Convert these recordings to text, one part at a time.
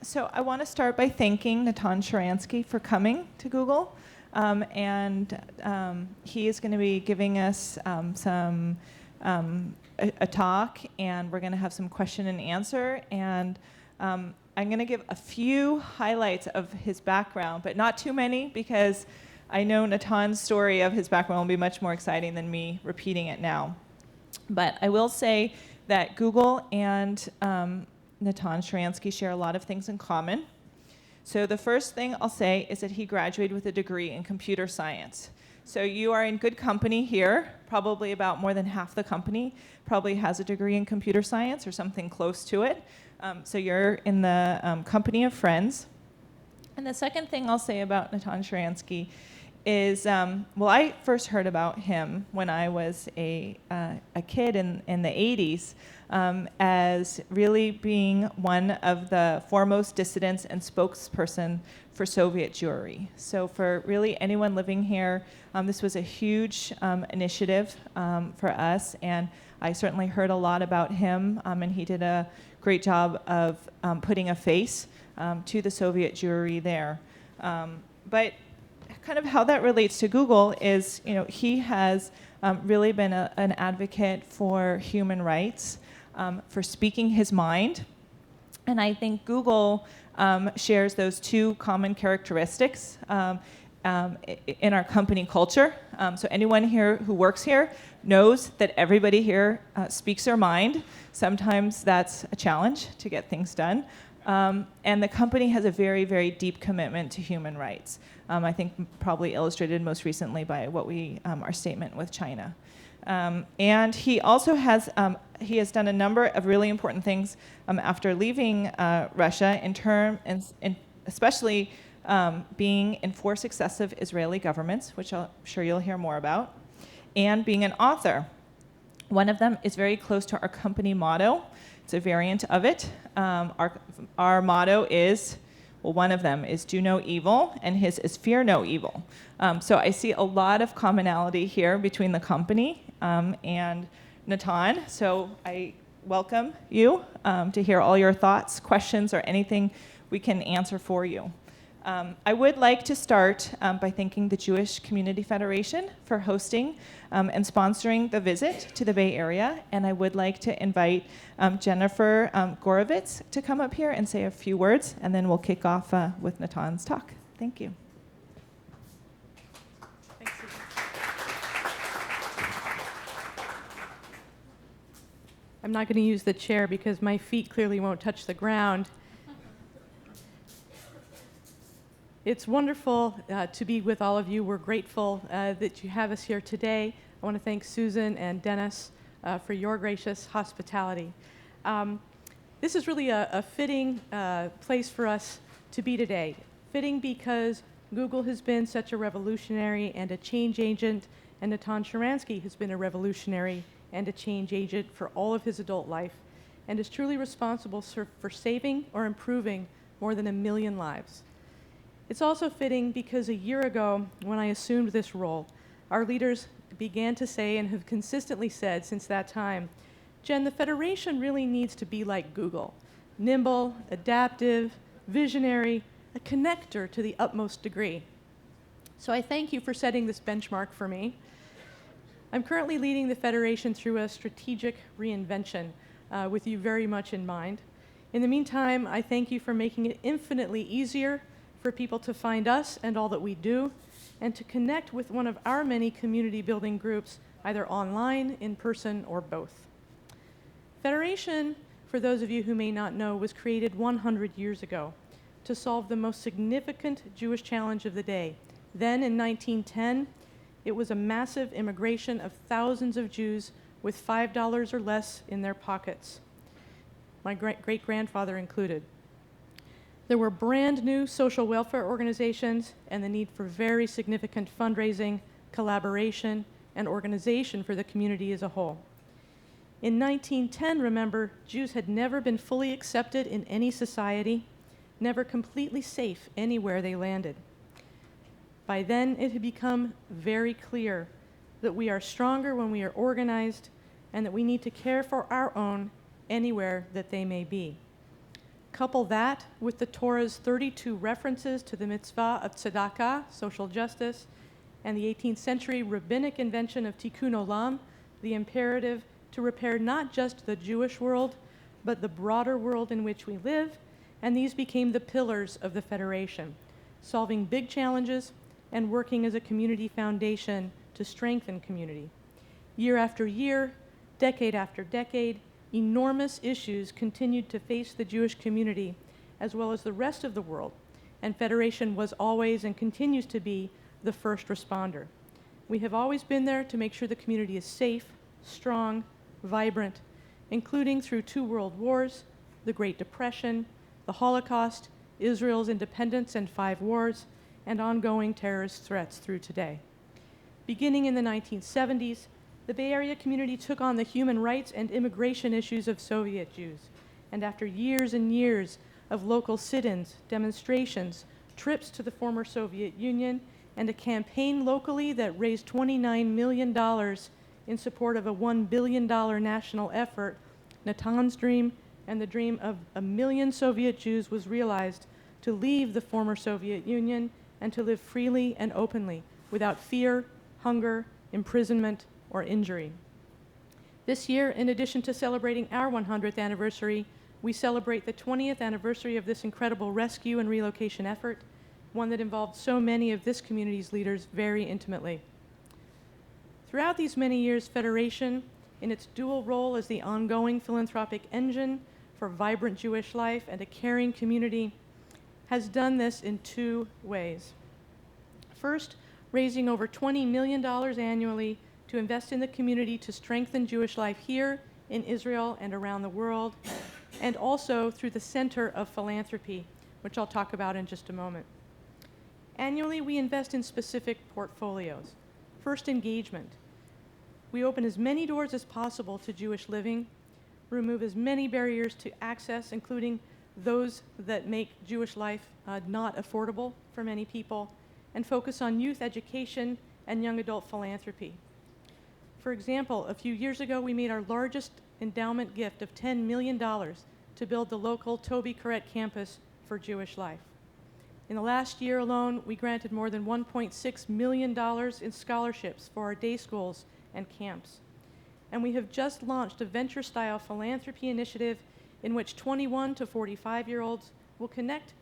So I want to start by thanking Natan Sharansky for coming to Google. He is going to be giving us a talk, and we're going to have some question and answer. And I'm going to give a few highlights of his background, but not too many, because I know Natan's story of his background will be much more exciting than me repeating it now. But I will say that Google and Natan Sharansky share a lot of things in common. So the first thing I'll say is that he graduated with a degree in computer science. So you are in good company here. Probably about more than half the company probably has a degree in computer science or something close to it. So you're in the company of friends. And the second thing I'll say about Natan Sharansky is, well, I first heard about him when I was a kid in the 80s as really being one of the foremost dissidents and spokesperson for Soviet Jewry. So for really anyone living here, this was a huge initiative for us, and I certainly heard a lot about him, and he did a great job of putting a face to the Soviet Jewry there. But kind of how that relates to Google is, he has really been an advocate for human rights, for speaking his mind. And I think Google shares those two common characteristics in our company culture. So anyone here who works here knows that everybody here speaks their mind. Sometimes that's a challenge to get things done. And the company has a very, very deep commitment to human rights. I think probably illustrated most recently by what our statement with China. And he also has done a number of really important things after leaving Russia, and especially being in 4 successive Israeli governments, which I'm sure you'll hear more about, and being an author. One of them is very close to our company motto. It's a variant of it. Our motto is, well, one of them is do no evil, and his is fear no evil. So I see a lot of commonality here between the company and Natan. So I welcome you to hear all your thoughts, questions, or anything we can answer for you. I would like to start by thanking the Jewish Community Federation for hosting and sponsoring the visit to the Bay Area. And I would like to invite Jennifer Gorovitz to come up here and say a few words, and then we'll kick off with Natan's talk. Thank you. Thanks, Susan. I'm not going to use the chair because my feet clearly won't touch the ground. It's wonderful to be with all of you. We're grateful that you have us here today. I want to thank Susan and Dennis for your gracious hospitality. This is really a fitting place for us to be today. Fitting because Google has been such a revolutionary and a change agent, and Natan Sharansky has been a revolutionary and a change agent for all of his adult life, and is truly responsible for saving or improving more than 1 million lives. It's also fitting because a year ago, when I assumed this role, our leaders began to say, and have consistently said since that time, Jen, the Federation really needs to be like Google, nimble, adaptive, visionary, a connector to the utmost degree. So I thank you for setting this benchmark for me. I'm currently leading the Federation through a strategic reinvention with you very much in mind. In the meantime, I thank you for making it infinitely easier for people to find us and all that we do, and to connect with one of our many community building groups, either online, in person, or both. Federation, for those of you who may not know, was created 100 years ago to solve the most significant Jewish challenge of the day. Then in 1910, it was a massive immigration of thousands of Jews with $5 or less in their pockets, my great-grandfather included. There were brand new social welfare organizations and the need for very significant fundraising, collaboration, and organization for the community as a whole. In 1910, remember, Jews had never been fully accepted in any society, never completely safe anywhere they landed. By then, it had become very clear that we are stronger when we are organized, and that we need to care for our own anywhere that they may be. Couple that with the Torah's 32 references to the mitzvah of tzedakah, social justice, and the 18th century rabbinic invention of tikkun olam, the imperative to repair not just the Jewish world, but the broader world in which we live, and these became the pillars of the Federation, solving big challenges and working as a community foundation to strengthen community. Year after year, decade after decade, enormous issues continued to face the Jewish community as well as the rest of the world, and Federation was always and continues to be the first responder. We have always been there to make sure the community is safe, strong, vibrant, including through 2 world wars, the Great Depression, the Holocaust, Israel's independence and 5 wars, and ongoing terrorist threats through today. Beginning in the 1970s, the Bay Area community took on the human rights and immigration issues of Soviet Jews. And after years and years of local sit-ins, demonstrations, trips to the former Soviet Union, and a campaign locally that raised $29 million in support of a $1 billion national effort, Natan's dream and the dream of 1 million Soviet Jews was realized to leave the former Soviet Union and to live freely and openly without fear, hunger, imprisonment, or injury. This year, in addition to celebrating our 100th anniversary, we celebrate the 20th anniversary of this incredible rescue and relocation effort, one that involved so many of this community's leaders very intimately. Throughout these many years, Federation, in its dual role as the ongoing philanthropic engine for vibrant Jewish life and a caring community, has done this in 2 ways. First, raising over $20 million annually to invest in the community to strengthen Jewish life here in Israel and around the world, and also through the Center of Philanthropy, which I'll talk about in just a moment. Annually, we invest in specific portfolios. First, engagement. We open as many doors as possible to Jewish living, remove as many barriers to access, including those that make Jewish life not affordable for many people, and focus on youth education and young adult philanthropy. For example, a few years ago, we made our largest endowment gift of $10 million to build the local Toby Carrett campus for Jewish life. In the last year alone, we granted more than $1.6 million in scholarships for our day schools and camps. And we have just launched a venture-style philanthropy initiative in which 21 to 45-year-olds will connect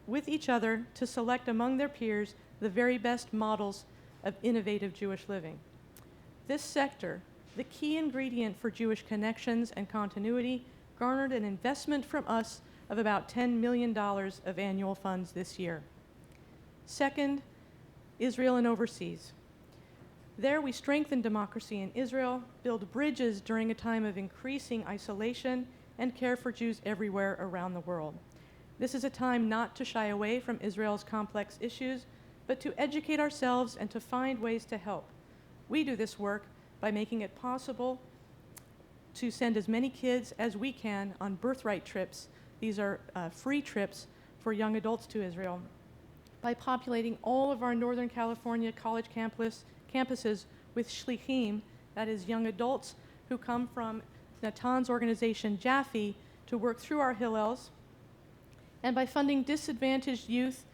with each other to select among their peers the very best models of innovative Jewish living. This sector, the key ingredient for Jewish connections and continuity, garnered an investment from us of about $10 million of annual funds this year. Second, Israel and overseas. There we strengthen democracy in Israel, build bridges during a time of increasing isolation, and care for Jews everywhere around the world. This is a time not to shy away from Israel's complex issues, but to educate ourselves and to find ways to help. We do this work by making it possible to send as many kids as we can on birthright trips. These are free trips for young adults to Israel, by populating all of our Northern California college campuses with shlichim, that is young adults who come from Natan's organization, Jaffe, to work through our Hillels, and by funding disadvantaged youth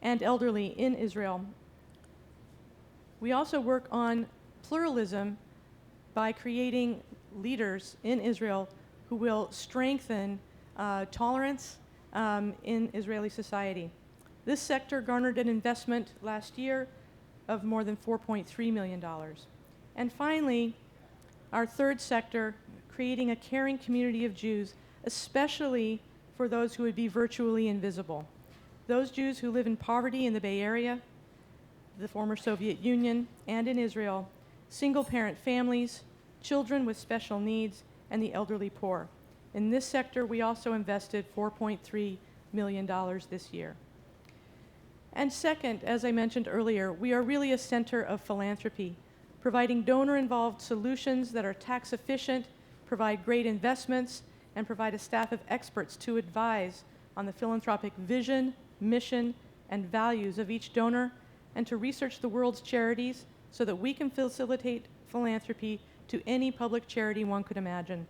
and elderly in Israel. We also work on pluralism by creating leaders in Israel who will strengthen tolerance in Israeli society. This sector garnered an investment last year of more than $4.3 million. And finally, our third sector, creating a caring community of Jews, especially for those who would be virtually invisible. Those Jews who live in poverty in the Bay Area, the former Soviet Union, and in Israel, single-parent families, children with special needs, and the elderly poor. In this sector, we also invested $4.3 million this year. And second, as I mentioned earlier, we are really a center of philanthropy, providing donor-involved solutions that are tax efficient, provide great investments, and provide a staff of experts to advise on the philanthropic vision, mission, and values of each donor, and to research the world's charities so that we can facilitate philanthropy to any public charity one could imagine.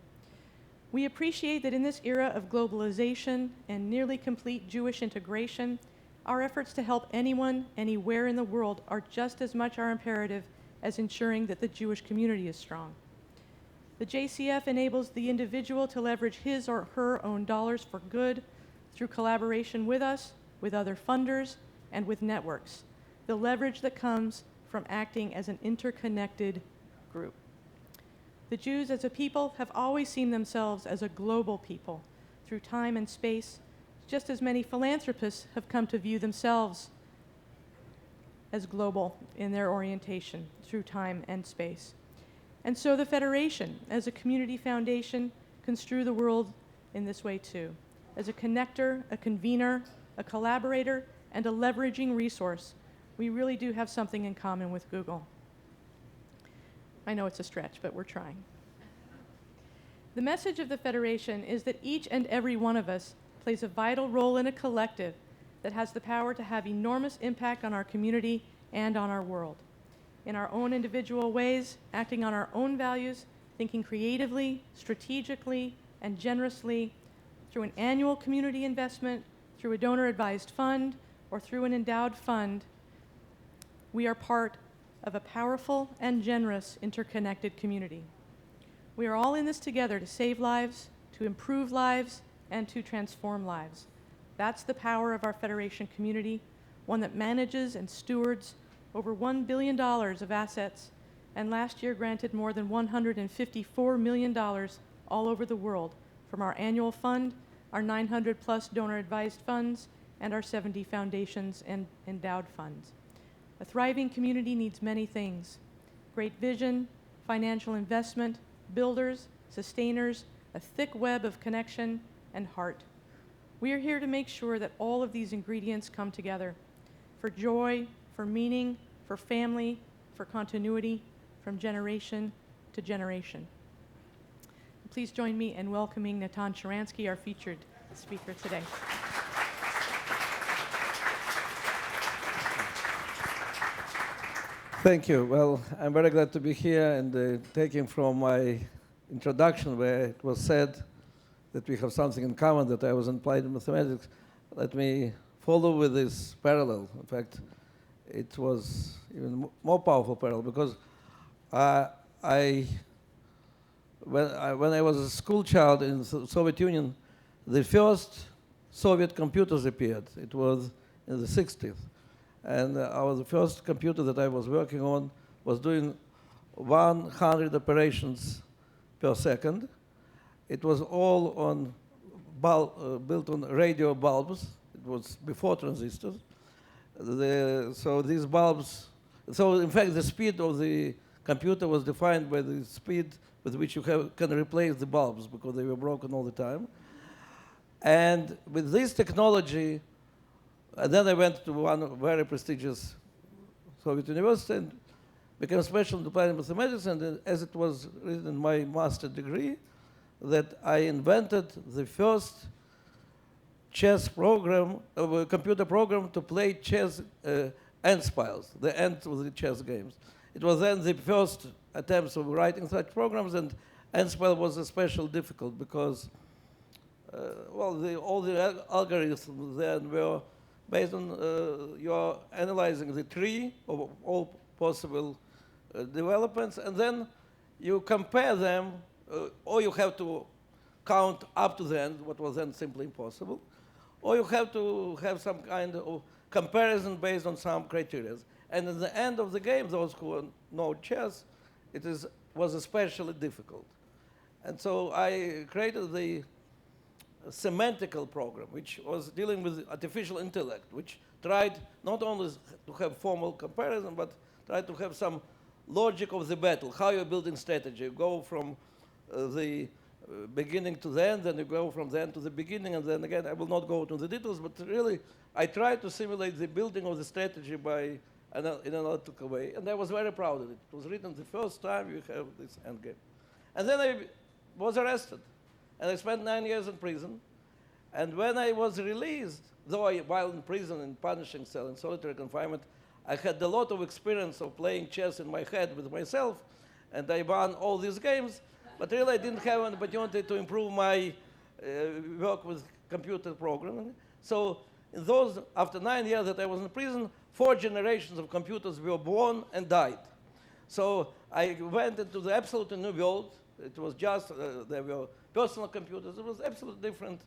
We appreciate that in this era of globalization and nearly complete Jewish integration, our efforts to help anyone, anywhere in the world are just as much our imperative as ensuring that the Jewish community is strong. The JCF enables the individual to leverage his or her own dollars for good through collaboration with us, with other funders, and with networks. The leverage that comes from acting as an interconnected group. The Jews as a people have always seen themselves as a global people through time and space, just as many philanthropists have come to view themselves as global in their orientation through time and space. And so the Federation, as a community foundation, construe the world in this way too, as a connector, a convener, a collaborator, and a leveraging resource. We really do have something in common with Google. I know it's a stretch, but we're trying. The message of the Federation is that each and every one of us plays a vital role in a collective that has the power to have enormous impact on our community and on our world. In our own individual ways, acting on our own values, thinking creatively, strategically, and generously, through an annual community investment, through a donor-advised fund, or through an endowed fund, we are part of a powerful and generous interconnected community. We are all in this together to save lives, to improve lives, and to transform lives. That's the power of our Federation community, one that manages and stewards over $1 billion of assets, and last year granted more than $154 million all over the world from our annual fund, our 900 plus donor-advised funds, and our 70 foundations and endowed funds. A thriving community needs many things: great vision, financial investment, builders, sustainers, a thick web of connection, and heart. We are here to make sure that all of these ingredients come together for joy, for meaning, for family, for continuity, from generation to generation. Please join me in welcoming Natan Sharansky, our featured speaker today. Thank you. Well, I'm very glad to be here, and taking from my introduction where it was said that we have something in common, that I was in applied mathematics, let me follow with this parallel. In fact, it was even more powerful parallel because when I was a school child in the Soviet Union, the first Soviet computers appeared. It was in the 60s. And the first computer that I was working on was doing 100 operations per second. It was all on built on radio bulbs. It was before transistors. So these bulbs, so in fact the speed of the computer was defined by the speed with which you can replace the bulbs because they were broken all the time. And with this technology, and then I went to one very prestigious Soviet university and became special in applied mathematics, and as it was written in my master's degree, that I invented the first chess program, a computer program to play chess end spiles, the end of the chess games. It was then the first attempts of writing such programs, and end spile was especially difficult because, all the algorithms then were based on you're analyzing the tree of all possible developments, and then you compare them, or you have to count up to the end, what was then simply impossible, or you have to have some kind of comparison based on some criteria. And at the end of the game, those who know chess, was especially difficult. And so I created the semantical program, which was dealing with artificial intellect, which tried not only to have formal comparison, but tried to have some logic of the battle, how you're building strategy. You go from the beginning to the end, then you go from the end to the beginning, and then again, I will not go into the details, but really, I tried to simulate the building of the strategy in an analytical way, and I was very proud of it. It was written the first time you have this endgame. And then I was arrested. And I spent 9 years in prison. And when I was released, while in prison, in punishing cell, in solitary confinement, I had a lot of experience of playing chess in my head with myself, and I won all these games. But really, I didn't have an opportunity to improve my work with computer programming. So in those, after 9 years that I was in prison, 4 generations of computers were born and died. So I went into the absolutely new world. It was just, there were personal computers. It was absolutely different.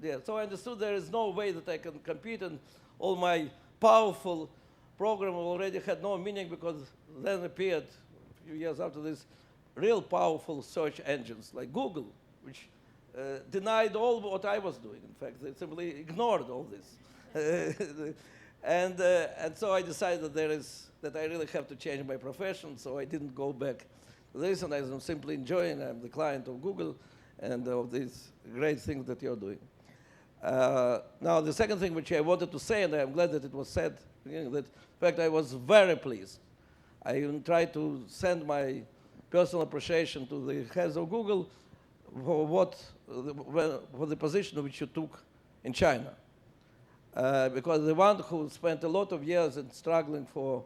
Yeah. So I understood there is no way that I can compete, and all my powerful program already had no meaning, because then appeared, a few years after this, real powerful search engines like Google, which denied all what I was doing. In fact, they simply ignored all this. And so I decided that I really have to change my profession, so I didn't go back to this, and I'm simply enjoying. I'm the client of Google and of these great things that you're doing. Now, the second thing which I wanted to say, and I'm glad that it was said, that in fact I was very pleased. I even tried to send my personal appreciation to the heads of Google for the position which you took in China. Because the one who spent a lot of years in struggling for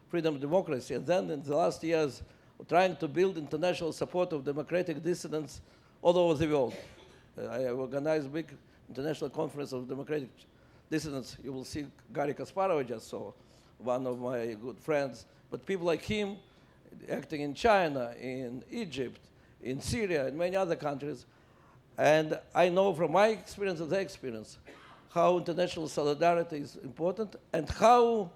freedom and democracy, and then in the last years trying to build international support of democratic dissidents all over the world. I organized a big international conference of democratic dissidents. You will see Gary Kasparov I just saw, one of my good friends. But people like him, acting in China, in Egypt, in Syria, in many other countries. And I know from my experience and their experience how international solidarity is important, and how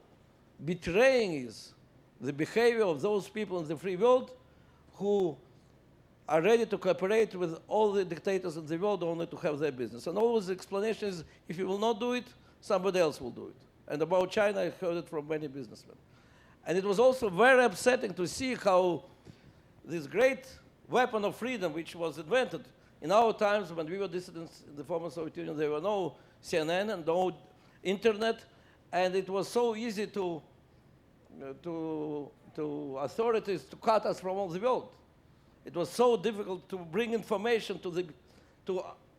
betraying is the behavior of those people in the free world who are ready to cooperate with all the dictators in the world only to have their business. And always the explanation is, if you will not do it, somebody else will do it. And about China, I heard it from many businessmen. And it was also very upsetting to see how this great weapon of freedom, which was invented in our times when we were dissidents in the former Soviet Union, there were no CNN and no internet, and it was so easy to authorities to cut us from all the world. It was so difficult to bring information to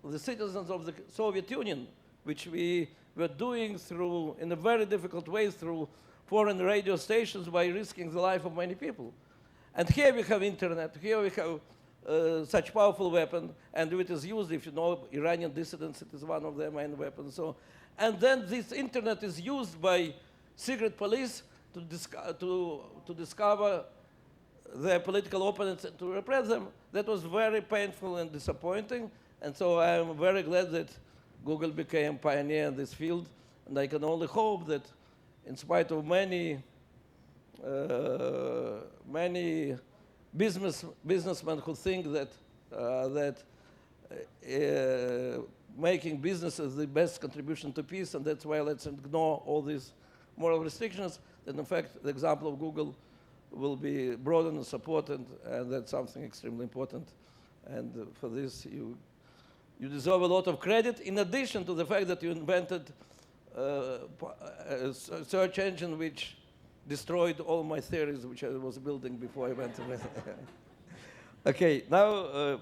the citizens of the Soviet Union, which we were doing through, in a very difficult way, through foreign radio stations by risking the life of many people. And here we have internet, here we have such powerful weapon, and it is used, if you know Iranian dissidents, it is one of their main weapons. So, and then this internet is used by secret police to discover their political opponents and to repress them. That was very painful and disappointing, and so I am very glad that Google became pioneer in this field, and I can only hope that in spite of many businessmen who think that making business is the best contribution to peace, and that's why let's ignore all these moral restrictions, that in fact the example of Google will be broadened and supported, and that's something extremely important. And for this, you deserve a lot of credit, in addition to the fact that you invented a search engine which destroyed all my theories which I was building before I went to Okay, now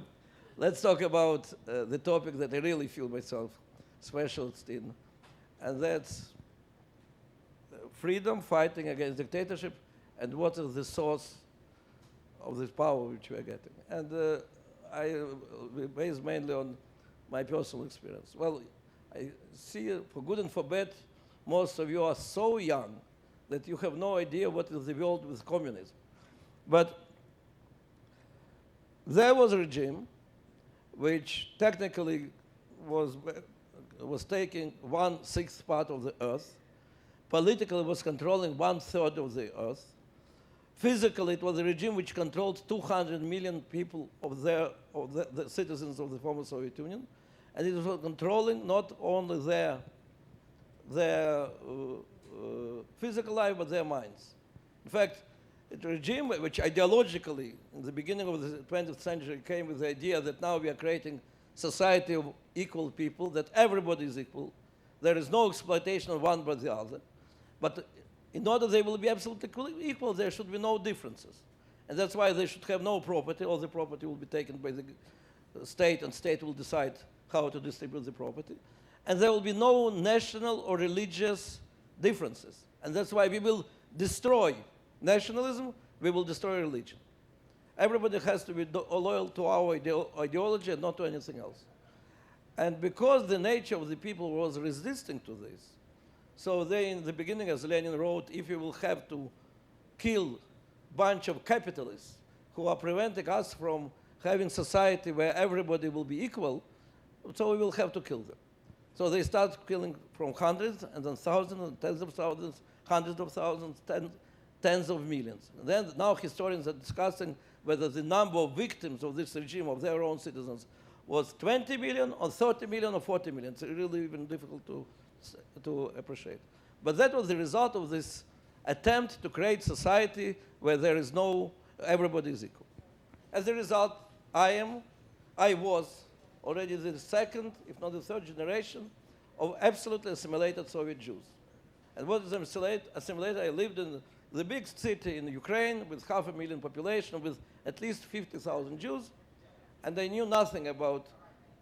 let's talk about the topic that I really feel myself specialist in, and that's freedom, fighting against dictatorship, and what is the source of this power which we are getting. And I based mainly on my personal experience. Well, I see, for good and for bad, most of you are so young that you have no idea what is the world with communism. But there was a regime which technically was taking 1/6 part of the earth, politically was controlling 1/3 of the earth, physically it was a regime which controlled 200 million people of the citizens of the former Soviet Union, and it was controlling not only their physical life, but their minds. In fact, a regime which ideologically, in the beginning of the 20th century, came with the idea that now we are creating society of equal people, that everybody is equal, there is no exploitation of one by the other, but in order they will be absolutely equal, there should be no differences. And that's why they should have no property. All the property will be taken by the state, and state will decide how to distribute the property. And there will be no national or religious differences. And that's why we will destroy nationalism, we will destroy religion. Everybody has to be loyal to our ideology and not to anything else. And because the nature of the people was resisting to this, so they, in the beginning, as Lenin wrote, if you will have to kill a bunch of capitalists who are preventing us from having society where everybody will be equal, so we will have to kill them. So they start killing from hundreds and then thousands and tens of thousands, hundreds of thousands, tens of millions. And then now historians are discussing whether the number of victims of this regime, of their own citizens, was 20 million or 30 million or 40 million. It's really even difficult to appreciate. But that was the result of this attempt to create society where there is no, everybody is equal. As a result, I was already the second, if not the third generation, of absolutely assimilated Soviet Jews. And what is assimilated? I lived in the big city in Ukraine with 500,000 population, with at least 50,000 Jews, and I knew nothing about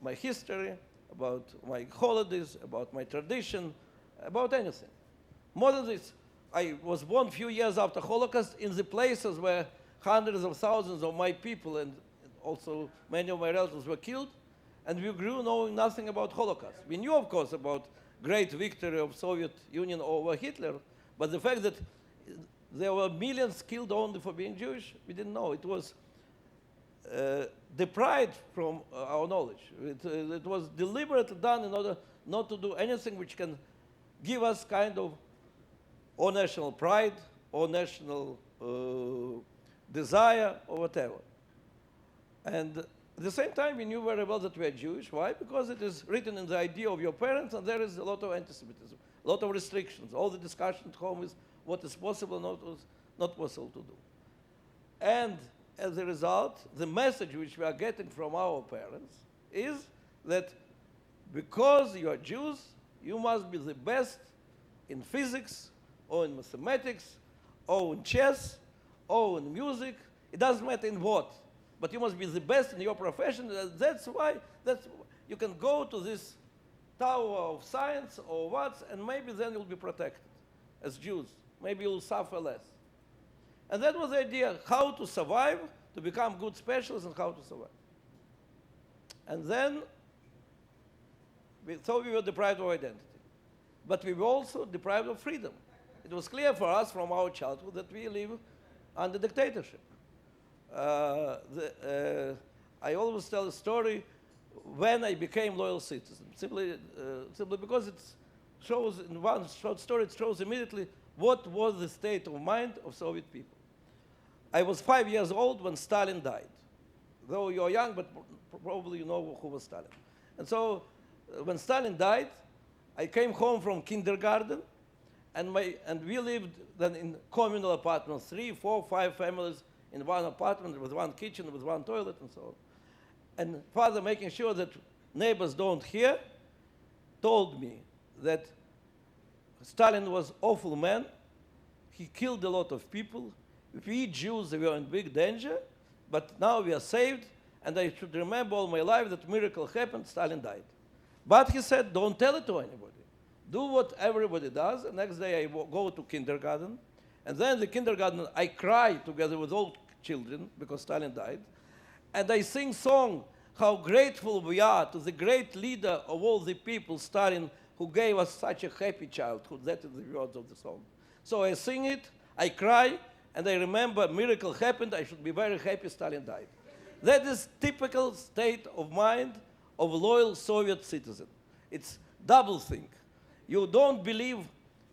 my history, about my holidays, about my tradition, about anything. More than this, I was born a few years after Holocaust in the places where hundreds of thousands of my people and also many of my relatives were killed, and we grew knowing nothing about Holocaust. We knew, of course, about great victory of Soviet Union over Hitler, but the fact that there were millions killed only for being Jewish, we didn't know. It was deprived from our knowledge. It was deliberately done in order not to do anything which can give us kind of or national pride or national desire or whatever. And at the same time, we knew very well that we are Jewish. Why? Because it is written in the idea of your parents, and there is a lot of anti-Semitism, a lot of restrictions. All the discussion at home is what is possible and what is not possible to do. And as a result, the message which we are getting from our parents is that because you are Jews, you must be the best in physics, or in mathematics, or in chess, or in music. It doesn't matter in what, but you must be the best in your profession. That's why you can go to this tower of science or what, and maybe then you'll be protected as Jews. Maybe you'll suffer less. And that was the idea, how to survive, to become good specialists, and how to survive. And then we thought we were deprived of identity. But we were also deprived of freedom. It was clear for us from our childhood that we live under dictatorship. I always tell a story when I became loyal citizen, simply because it shows, in one short story, it shows immediately what was the state of mind of Soviet people. I was 5 years old when Stalin died. Though you're young, but probably you know who was Stalin. And so when Stalin died, I came home from kindergarten, and we lived then in communal apartments, 3, 4, 5 families in one apartment with one kitchen, with one toilet, and so on. And father, making sure that neighbors don't hear, told me that Stalin was an awful man. He killed a lot of people. We Jews were in big danger, but now we are saved, and I should remember all my life that miracle happened, Stalin died. But he said, don't tell it to anybody. Do what everybody does. The next day I go to kindergarten, and then the kindergarten I cry together with all children because Stalin died, and I sing song how grateful we are to the great leader of all the people, Stalin, who gave us such a happy childhood. That is the words of the song. So I sing it, I cry, and I remember a miracle happened. I should be very happy Stalin died. That is typical state of mind of a loyal Soviet citizen. It's double think. You don't believe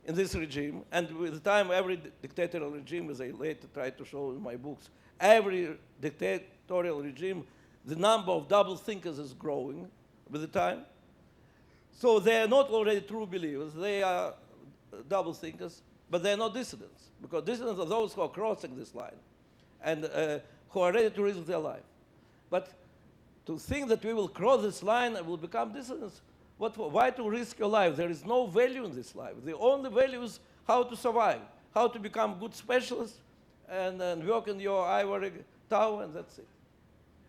in this regime, and with the time every dictatorial regime, as I later tried to show in my books, every dictatorial regime, the number of double thinkers is growing with the time. So they are not already true believers, they are double thinkers, but they are not dissidents, because dissidents are those who are crossing this line and who are ready to risk their life. But to think that we will cross this line and will become dissidents, why to risk your life? There is no value in this life. The only value is how to survive, how to become good specialists and work in your ivory tower, and that's it.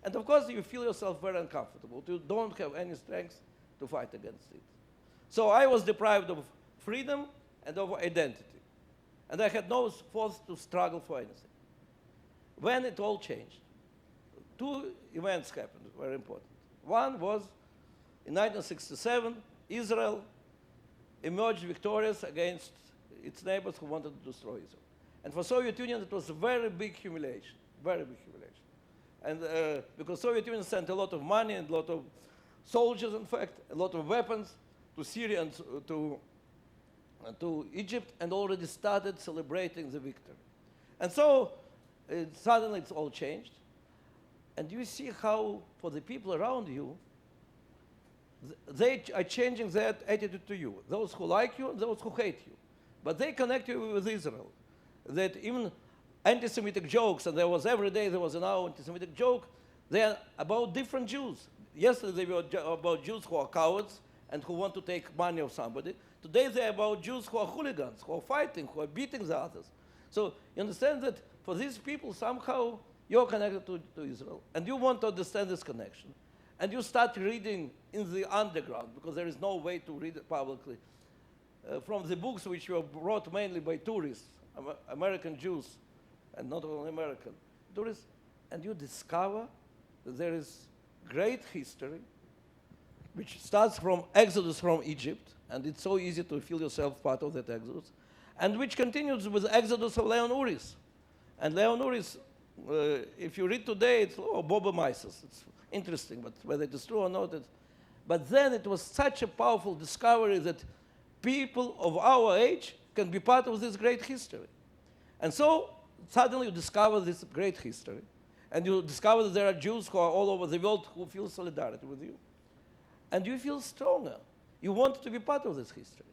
And of course, you feel yourself very uncomfortable. You don't have any strength to fight against it. So I was deprived of freedom and of identity. And I had no force to struggle for anything. When it all changed, two events happened, very important. One was in 1967, Israel emerged victorious against its neighbors who wanted to destroy Israel. And for Soviet Union, it was a very big humiliation, very big humiliation. And because Soviet Union sent a lot of money and a lot of soldiers, in fact, a lot of weapons to Syria and to Egypt, and already started celebrating the victory. And so suddenly it's all changed. And you see how, for the people around you, they are changing their attitude to you. Those who like you and those who hate you. But they connect you with Israel. That even anti-Semitic jokes, and every day there was an anti-Semitic joke, they are about different Jews. Yesterday they were about Jews who are cowards and who want to take money of somebody. Today they are about Jews who are hooligans, who are fighting, who are beating the others. So you understand that for these people, somehow you're connected to Israel. And you want to understand this connection. And you start reading in the underground, because there is no way to read it publicly, from the books which were brought mainly by tourists, American Jews, and not only American tourists, and you discover that there is great history, which starts from Exodus from Egypt, and it's so easy to feel yourself part of that Exodus, and which continues with Exodus of Leon Uris. And Leon Uris, if you read today, it's Boba Mises. It's interesting, but whether it is true or not. But then it was such a powerful discovery that people of our age can be part of this great history. And so suddenly you discover this great history, and you discover that there are Jews who are all over the world who feel solidarity with you. And you feel stronger. You want to be part of this history.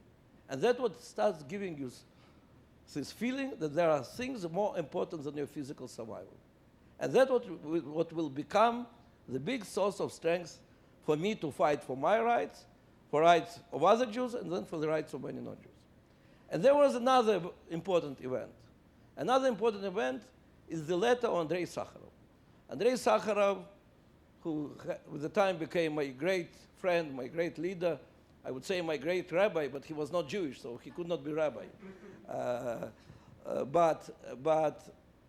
And that's what starts giving you this feeling that there are things more important than your physical survival. And that's what will become the big source of strength for me to fight for my rights, for rights of other Jews, and then for the rights of many non-Jews. And there was another important event. Another important event is the letter of Andrei Sakharov. Andrei Sakharov, who with the time became my great friend, my great leader, I would say my great rabbi, but he was not Jewish, so he could not be rabbi. But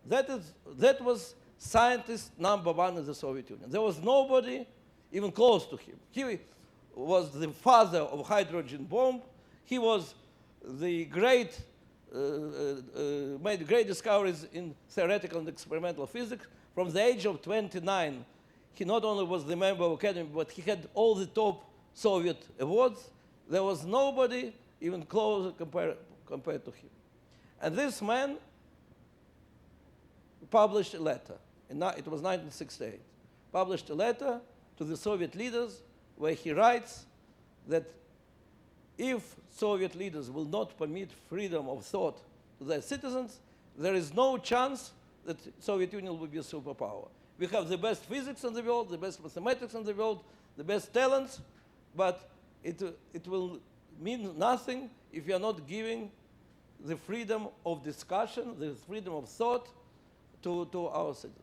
that was scientist number one in the Soviet Union. There was nobody even close to him. He was the father of hydrogen bomb. He was the great, made great discoveries in theoretical and experimental physics. From the age of 29, he not only was the member of Academy, but he had all the top Soviet awards. There was nobody even closer compared to him. And this man published a letter. It was 1968. Published a letter to the Soviet leaders where he writes that if Soviet leaders will not permit freedom of thought to their citizens, there is no chance that Soviet Union will be a superpower. We have the best physics in the world, the best mathematics in the world, the best talents, but it will mean nothing if we are not giving the freedom of discussion, the freedom of thought to our citizens.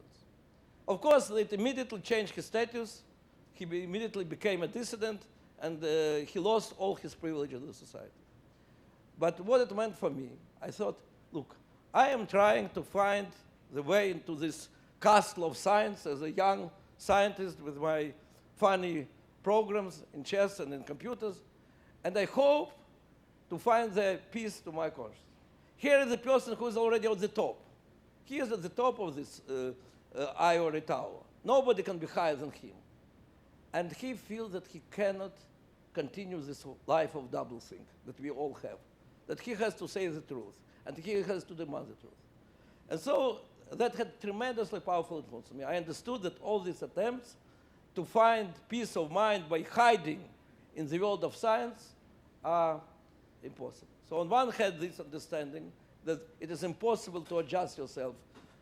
Of course, it immediately changed his status. He immediately became a dissident, and he lost all his privileges in the society. But what it meant for me, I thought, look, I am trying to find the way into this castle of science as a young scientist with my funny programs in chess and in computers, and I hope to find the peace to my conscience. Here is the person who is already at the top. He is at the top of this ivory tower. Nobody can be higher than him. And he feels that he cannot continue this life of doublethink that we all have, that he has to say the truth, and he has to demand the truth. And so that had tremendously powerful influence on me. I understood that all these attempts to find peace of mind by hiding in the world of science are impossible. So on one hand, this understanding that it is impossible to adjust yourself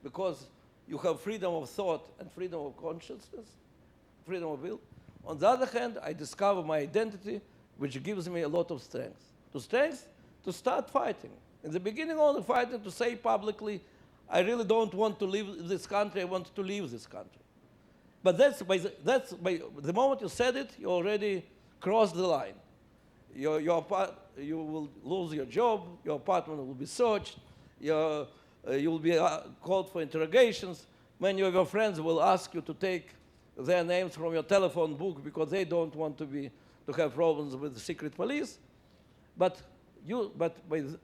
because you have freedom of thought and freedom of consciousness, freedom of will. On the other hand, I discover my identity, which gives me a lot of strength. To start fighting. In the beginning, only fighting to say publicly, I really don't want to live in this country, I want to leave this country. But that's by the moment you said it, you already crossed the line. You will lose your job, your apartment will be searched, you will be called for interrogations, many of your friends will ask you to take their names from your telephone book because they don't want to have problems with the secret police. But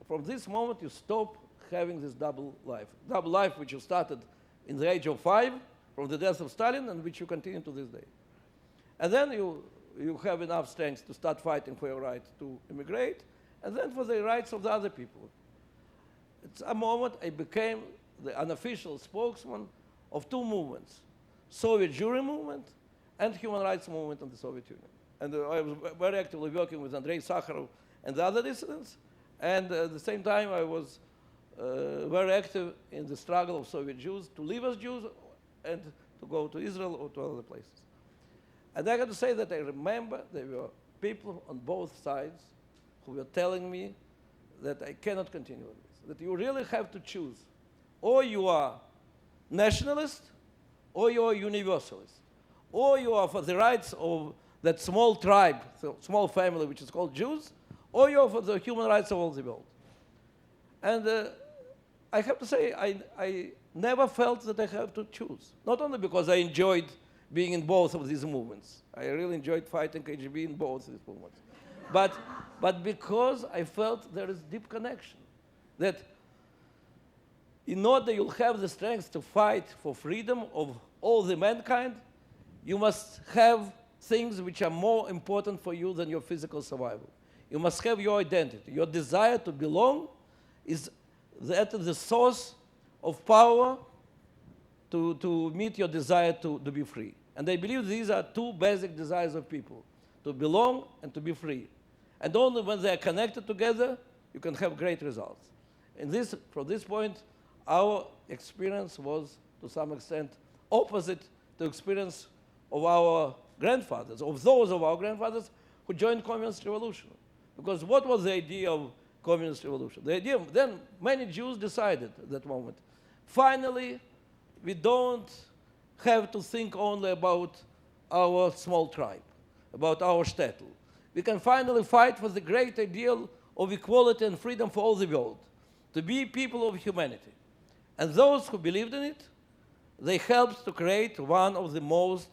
from this moment, you stop having this double life which you started in the age of 5 from the death of Stalin and which you continue to this day. And then you have enough strength to start fighting for your right to immigrate, and then for the rights of the other people. It's a moment I became the unofficial spokesman of 2 movements, Soviet Jewry movement and human rights movement in the Soviet Union. And I was very actively working with Andrei Sakharov and the other dissidents, and at the same time I was very active in the struggle of Soviet Jews to live as Jews and to go to Israel or to other places. And I got to say that I remember there were people on both sides who were telling me that I cannot continue with this, that you really have to choose. Or you are nationalist, or you are universalist, or you are for the rights of that small tribe, so small family which is called Jews, or you are for the human rights of all the world. And I have to say, I never felt that I have to choose. Not only because I enjoyed being in both of these movements. I really enjoyed fighting KGB in both of these movements. But because I felt there is deep connection. That in order you'll have the strength to fight for freedom of all the mankind, you must have things which are more important for you than your physical survival. You must have your identity. Your desire to belong is the source of power to meet your desire to be free. And I believe these are 2 basic desires of people, to belong and to be free. And only when they are connected together, you can have great results. From this point, our experience was, to some extent, opposite the experience of our grandfathers, of those of our grandfathers who joined communist revolution. Because what was the idea of communist revolution? The idea, then many Jews decided at that moment, finally, we don't have to think only about our small tribe, about our shtetl. We can finally fight for the great ideal of equality and freedom for all the world, to be people of humanity. And those who believed in it, they helped to create one of the most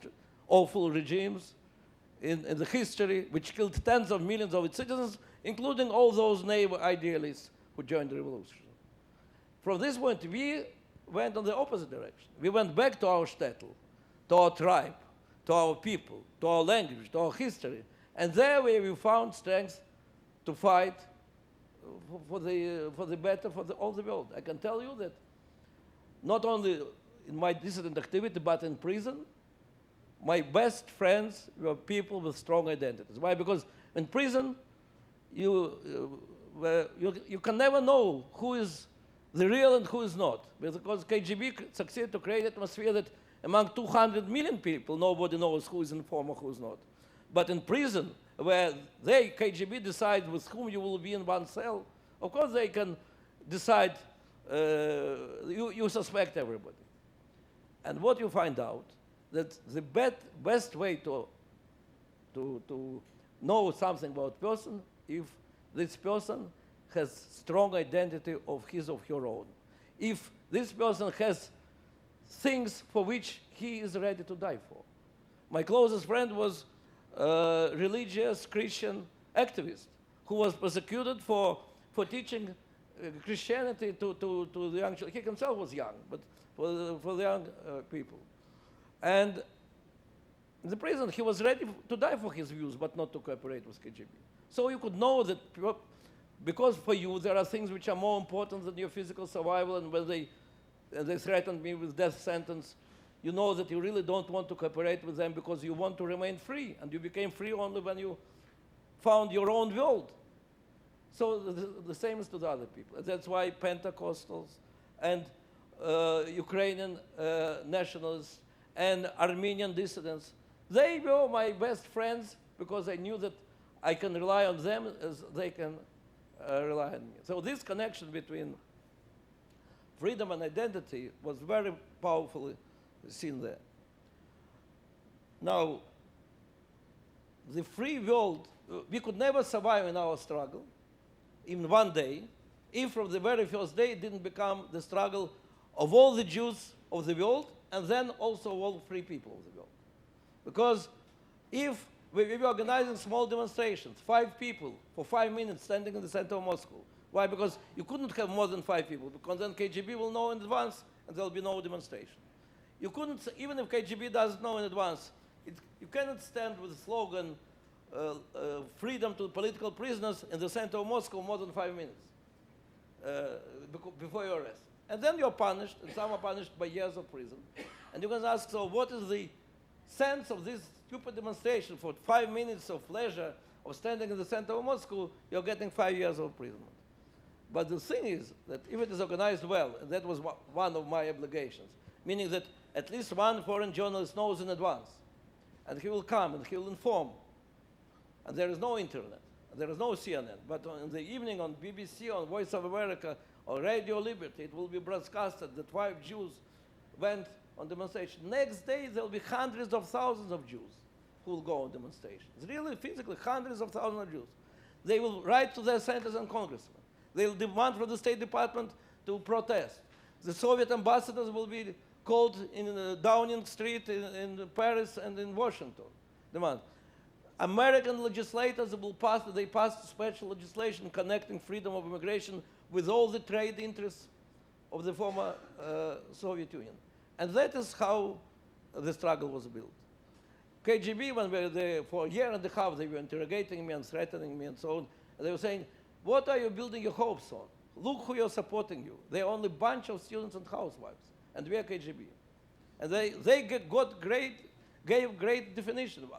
awful regimes in the history, which killed tens of millions of its citizens, including all those naive idealists who joined the revolution. From this point, we went in the opposite direction. We went back to our shtetl, to our tribe, to our people, to our language, to our history. And there we found strength to fight for the better for all the world. I can tell you that not only in my dissident activity, but in prison, my best friends were people with strong identities. Why? Because in prison, you can never know who is the real and who is not. Because KGB succeeded to create an atmosphere that among 200 million people, nobody knows who is informer, who is not. But in prison, where KGB decides with whom you will be in one cell, of course they can decide, you suspect everybody. And what you find out, that the best way to know something about a person, if this person has strong identity of his or her own. If this person has things for which he is ready to die for. My closest friend was a religious Christian activist who was persecuted for teaching Christianity to the young children. He himself was young, but for the young people. And in the prison, he was ready to die for his views, but not to cooperate with KGB. So you could know that because for you there are things which are more important than your physical survival, and when they threatened me with death sentence, you know that you really don't want to cooperate with them because you want to remain free, and you became free only when you found your own world. So the same is to the other people. That's why Pentecostals and Ukrainian nationalists and Armenian dissidents, they were my best friends because I knew that I can rely on them as they can rely on me. So this connection between freedom and identity was very powerfully seen there. Now, the free world, we could never survive in our struggle in one day if from the very first day it didn't become the struggle of all the Jews of the world and then also all free people of the world. Because if we were organizing small demonstrations, 5 people for 5 minutes standing in the center of Moscow. Why? Because you couldn't have more than 5 people, because then KGB will know in advance and there'll be no demonstration. You couldn't, even if KGB doesn't know in advance, you cannot stand with the slogan, freedom to political prisoners in the center of Moscow more than 5 minutes before your arrest. And then you're punished, and some are punished by years of prison. And you can ask, so what is the sense of this stupid demonstration for 5 minutes of pleasure of standing in the center of Moscow? You're getting 5 years of imprisonment. But the thing is that if it is organized well, and that was one of my obligations, meaning that at least one foreign journalist knows in advance, and he will come and he will inform. And there is no internet, there is no CNN, but in the evening on BBC, on Voice of America, or Radio Liberty, it will be broadcasted that 5 Jews went on demonstration. Next day, there will be hundreds of thousands of Jews who will go on demonstrations. Really, physically, hundreds of thousands of Jews. They will write to their senators and congressmen. They will demand from the State Department to protest. The Soviet ambassadors will be called in Downing Street in Paris and in Washington. Demand. American legislators will passed special legislation connecting freedom of immigration with all the trade interests of the former Soviet Union. And that is how the struggle was built. KGB, when we were there for a year and a half, they were interrogating me and threatening me and so on. And they were saying, what are you building your hopes on? Look who you're supporting you. They're only a bunch of students and housewives. And we are KGB. And they gave great definition.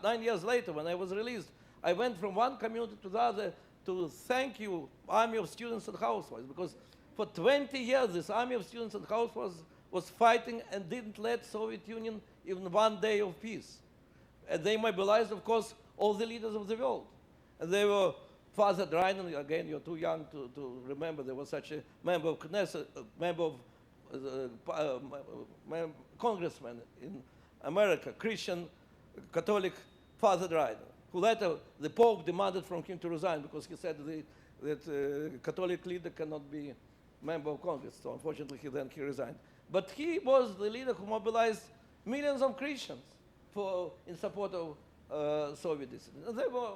9 years later, when I was released, I went from one community to the other to thank you, army of students and housewives, because for 20 years, this army of students and housewives was fighting and didn't let Soviet Union even one day of peace. And they mobilized, of course, all the leaders of the world. And they were Father Dreinen, again, you're too young to remember, there was such a member of Knesset, member of congressman in America, Christian, Catholic Father Dreinen, who later the Pope demanded from him to resign because he said that Catholic leader cannot be member of Congress. So unfortunately, he resigned. But he was the leader who mobilized millions of Christians in support of Soviet dissidents. And there were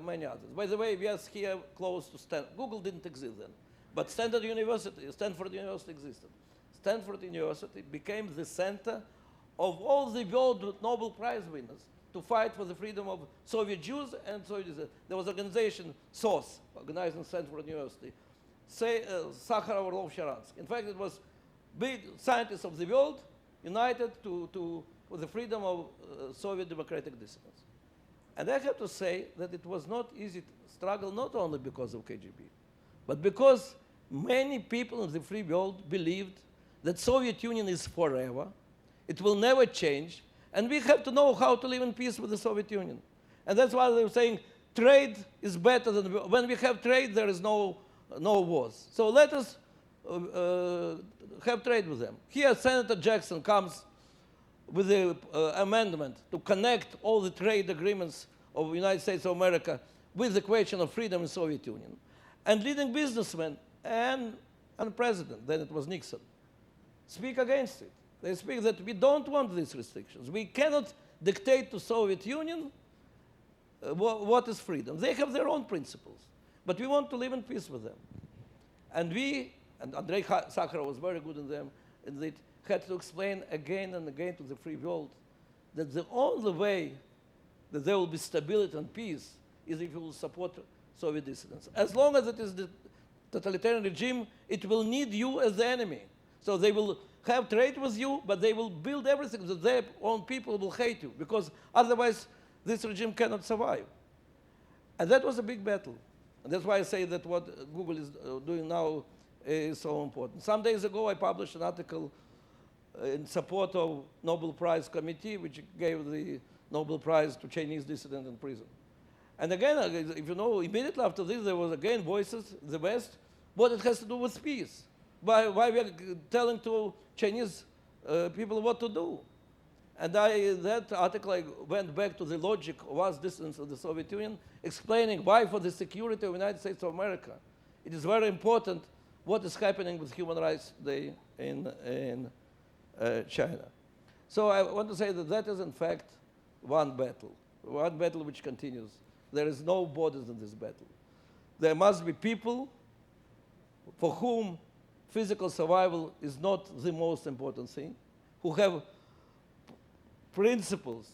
many others. By the way, we are here close to Stanford. Google didn't exist then, but Stanford University existed. Stanford University became the center of all the world Nobel Prize winners to fight for the freedom of Soviet Jews and Soviet. There was an organization, SOS, organized in Stanford University, Sakharov, Orlov, Sharansky. In fact, it was big scientists of the world united for the freedom of Soviet democratic dissidents. And I have to say that it was not easy struggle, not only because of KGB, but because many people in the free world believed that Soviet Union is forever, it will never change, and we have to know how to live in peace with the Soviet Union. And that's why they were saying trade is better than, when we have trade, there is no wars. So let us have trade with them. Here, Senator Jackson comes with the amendment to connect all the trade agreements of the United States of America with the question of freedom in Soviet Union. And leading businessmen and president, then it was Nixon, speak against it. They speak that we don't want these restrictions. We cannot dictate to Soviet Union what is freedom. They have their own principles, but we want to live in peace with them. And Andrei Sakharov was very good in them, and they had to explain again and again to the free world that the only way that there will be stability and peace is if you will support Soviet dissidents. As long as it is the totalitarian regime, it will need you as the enemy. So they will have trade with you, but they will build everything that their own people will hate you, because otherwise this regime cannot survive. And that was a big battle. And that's why I say that what Google is doing now is so important. Some days ago, I published an article in support of Nobel Prize Committee, which gave the Nobel Prize to Chinese dissidents in prison. And again, if you know, immediately after this, there was again voices in the West, what it has to do with peace. Why we are telling to Chinese people what to do. And that article, I went back to the logic of us dissidents of the Soviet Union, explaining why for the security of the United States of America, it is very important what is happening with Human Rights Day in China. So I want to say that that is in fact one battle which continues. There is no borders in this battle. There must be people for whom physical survival is not the most important thing, who have principles,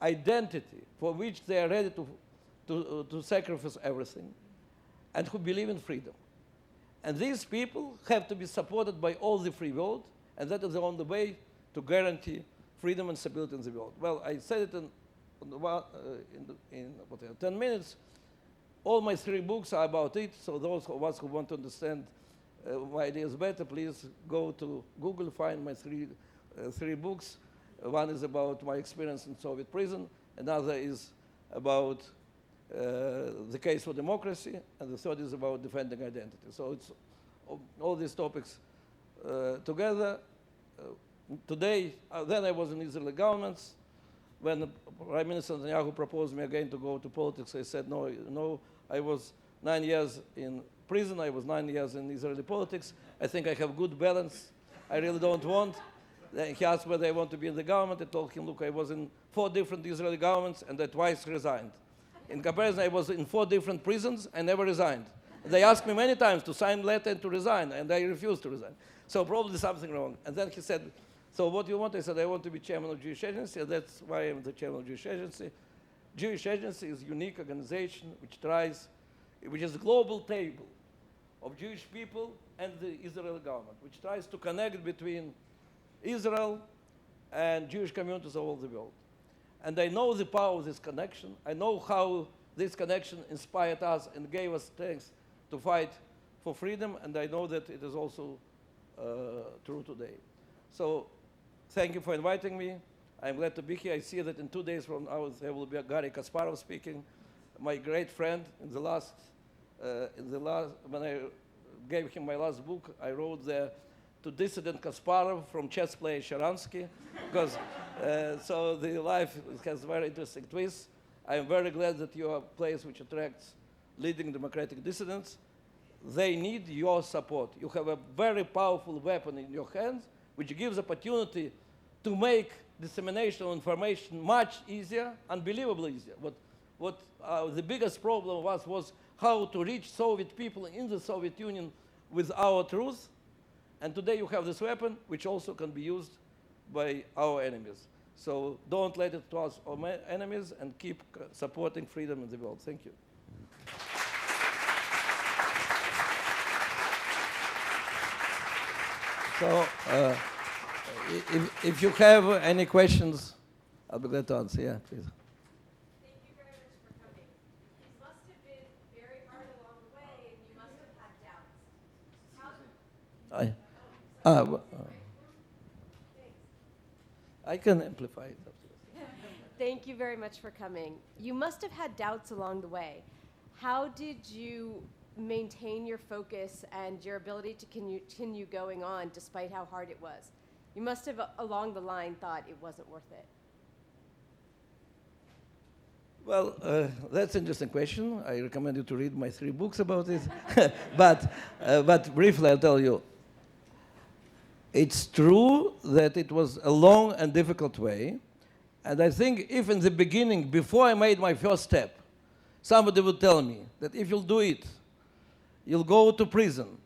identity, for which they are ready to sacrifice everything, and who believe in freedom. And these people have to be supported by all the free world, and that is the only way to guarantee freedom and stability in the world. Well, I said it in 10 minutes. All my 3 books are about it, so those of us who want to understand my ideas better, please go to Google, find my three books. One is about my experience in Soviet prison, another is about the case for democracy, and the third is about defending identity. So it's all these topics together. Today, then I was in Israeli governments. When Prime Minister Netanyahu proposed me again to go to politics, I said no, no. I was 9 years in prison. I was 9 years in Israeli politics. I think I have good balance. I really don't want. Then he asked whether I want to be in the government. I told him, look, I was in 4 different Israeli governments, and I twice resigned. In comparison, I was in 4 different prisons. I never resigned. They asked me many times to sign a letter and to resign, and I refused to resign. So probably something wrong. And then he said, so what do you want? I said, I want to be chairman of Jewish Agency, and that's why I'm the chairman of Jewish Agency. Jewish Agency is a unique organization which is a global table of Jewish people and the Israeli government, which tries to connect between Israel and Jewish communities all over the world. And I know the power of this connection. I know how this connection inspired us and gave us strength to fight for freedom, and I know that it is also true today. So thank you for inviting me. I'm glad to be here. I see that in 2 days from now there will be Gary Kasparov speaking, my great friend. When I gave him my last book, I wrote there to dissident Kasparov from chess player Sharansky, because so the life has very interesting twists. I am very glad that you are a place which attracts leading democratic dissidents. They need your support. You have a very powerful weapon in your hands, which gives opportunity to make dissemination of information much easier, unbelievably easier. What the biggest problem was how to reach Soviet people in the Soviet Union with our truth. And today you have this weapon, which also can be used by our enemies. So don't let it cross our enemies, and keep supporting freedom in the world. Thank you. So if you have any questions, I'll be glad to answer. Yeah, please. Thank you very much for coming. It must have been very hard along the way, and you must have had doubts. I can amplify it. Thank you very much for coming. You must have had doubts along the way. How did you maintain your focus and your ability to continue going on despite how hard it was? You must have, along the line, thought it wasn't worth it. Well, that's an interesting question. I recommend you to read my 3 books about it. But briefly, I'll tell you. It's true that it was a long and difficult way. And I think if in the beginning, before I made my first step, somebody would tell me that if you'll do it, you'll go to prison,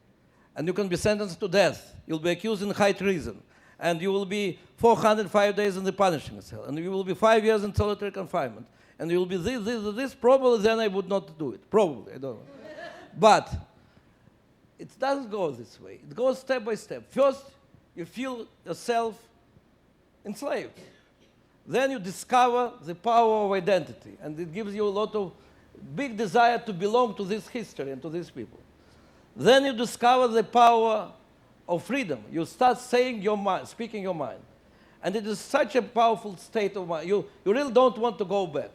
and you can be sentenced to death. You'll be accused in high treason, and you will be 405 days in the punishing cell, and you will be 5 years in solitary confinement, and you will be this, probably then I would not do it. Probably, I don't know. But it doesn't go this way. It goes step by step. First, you feel yourself enslaved. Then you discover the power of identity, and it gives you a lot of big desire to belong to this history and to these people. Then you discover the power of freedom. You start saying your mind, speaking your mind. And it is such a powerful state of mind. You really don't want to go back.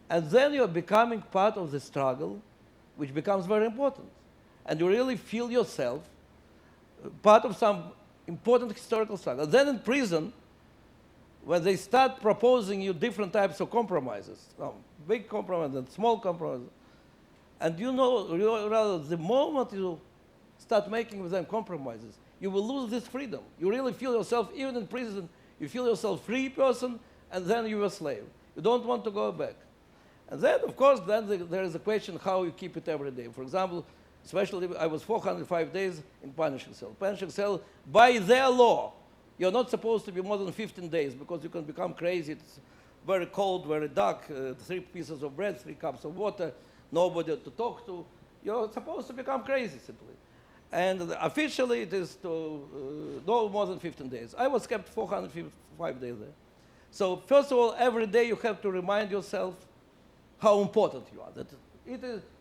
And then you're becoming part of the struggle, which becomes very important. And you really feel yourself part of some important historical struggle. Then in prison, when they start proposing you different types of compromises, big compromises and small compromises, and you know, rather, the moment you start making with them compromises, you will lose this freedom. You really feel yourself, even in prison, you feel yourself free person, and then you're a slave. You don't want to go back. And then, of course, there is a question how you keep it every day. For example, especially I was 405 days in punishing cell. Punishing cell, by their law, you're not supposed to be more than 15 days because you can become crazy. It's very cold, very dark, 3 pieces of bread, 3 cups of water, nobody to talk to. You're supposed to become crazy, simply. And officially, it is to no more than 15 days. I was kept 405 days there. So first of all, every day you have to remind yourself how important you are,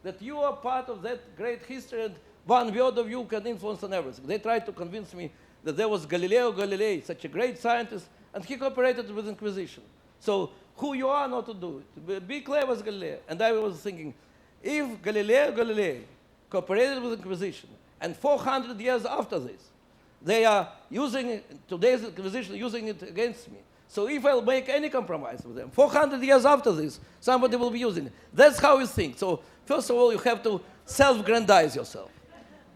that you are part of that great history, and one word of you can influence on everything. They tried to convince me that there was Galileo Galilei, such a great scientist, and he cooperated with Inquisition. So who you are not to do it. Be clever as Galileo. And I was thinking, if Galileo Galilei cooperated with Inquisition, and 400 years after this, they are using today's Inquisition, using it against me. So if I'll make any compromise with them, 400 years after this, somebody will be using it. That's how you think. So first of all, you have to self-grandize yourself.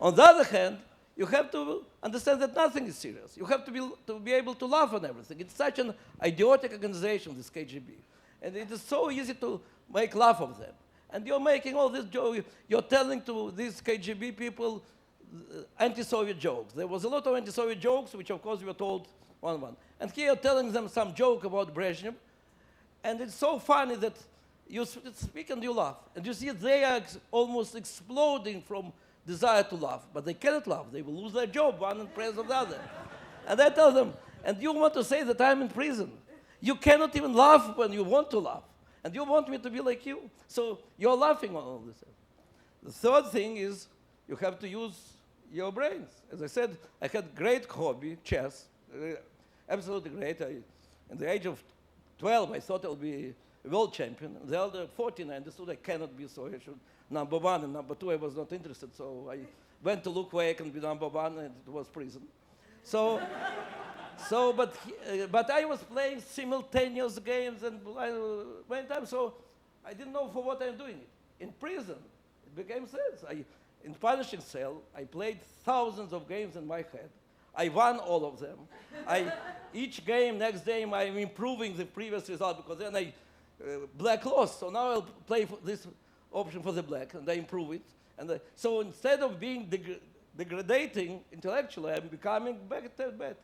On the other hand, you have to understand that nothing is serious. You have to be able to laugh on everything. It's such an idiotic organization, this KGB. And it is so easy to make laugh of them. And you're making all this joke. You're telling to these KGB people anti-Soviet jokes. There was a lot of anti-Soviet jokes, which of course we were told one. And here you're telling them some joke about Brezhnev. And it's so funny that you speak and you laugh. And you see they are almost exploding from desire to laugh. But they cannot laugh. They will lose their job, one in praise of the other. And I tell them, and you want to say that I'm in prison. You cannot even laugh when you want to laugh. And you want me to be like you. So you're laughing on all this. The third thing is you have to use your brains. As I said, I had great hobby, chess. Absolutely great. In the age of 12, I thought I'll be a world champion. The elder 14, I understood I cannot be, so I should number 1, and number 2, I was not interested. So I went to look where I can be number 1, and it was prison. But I was playing simultaneous games and many times, so I didn't know for what I'm doing it. In prison, it became sense. In punishing cell, I played thousands of games in my head. I won all of them. Each game, next game, I'm improving the previous result because then black lost. So now I'll play for this option for the black, and I improve it. And so instead of being degrading intellectually, I'm becoming better and better.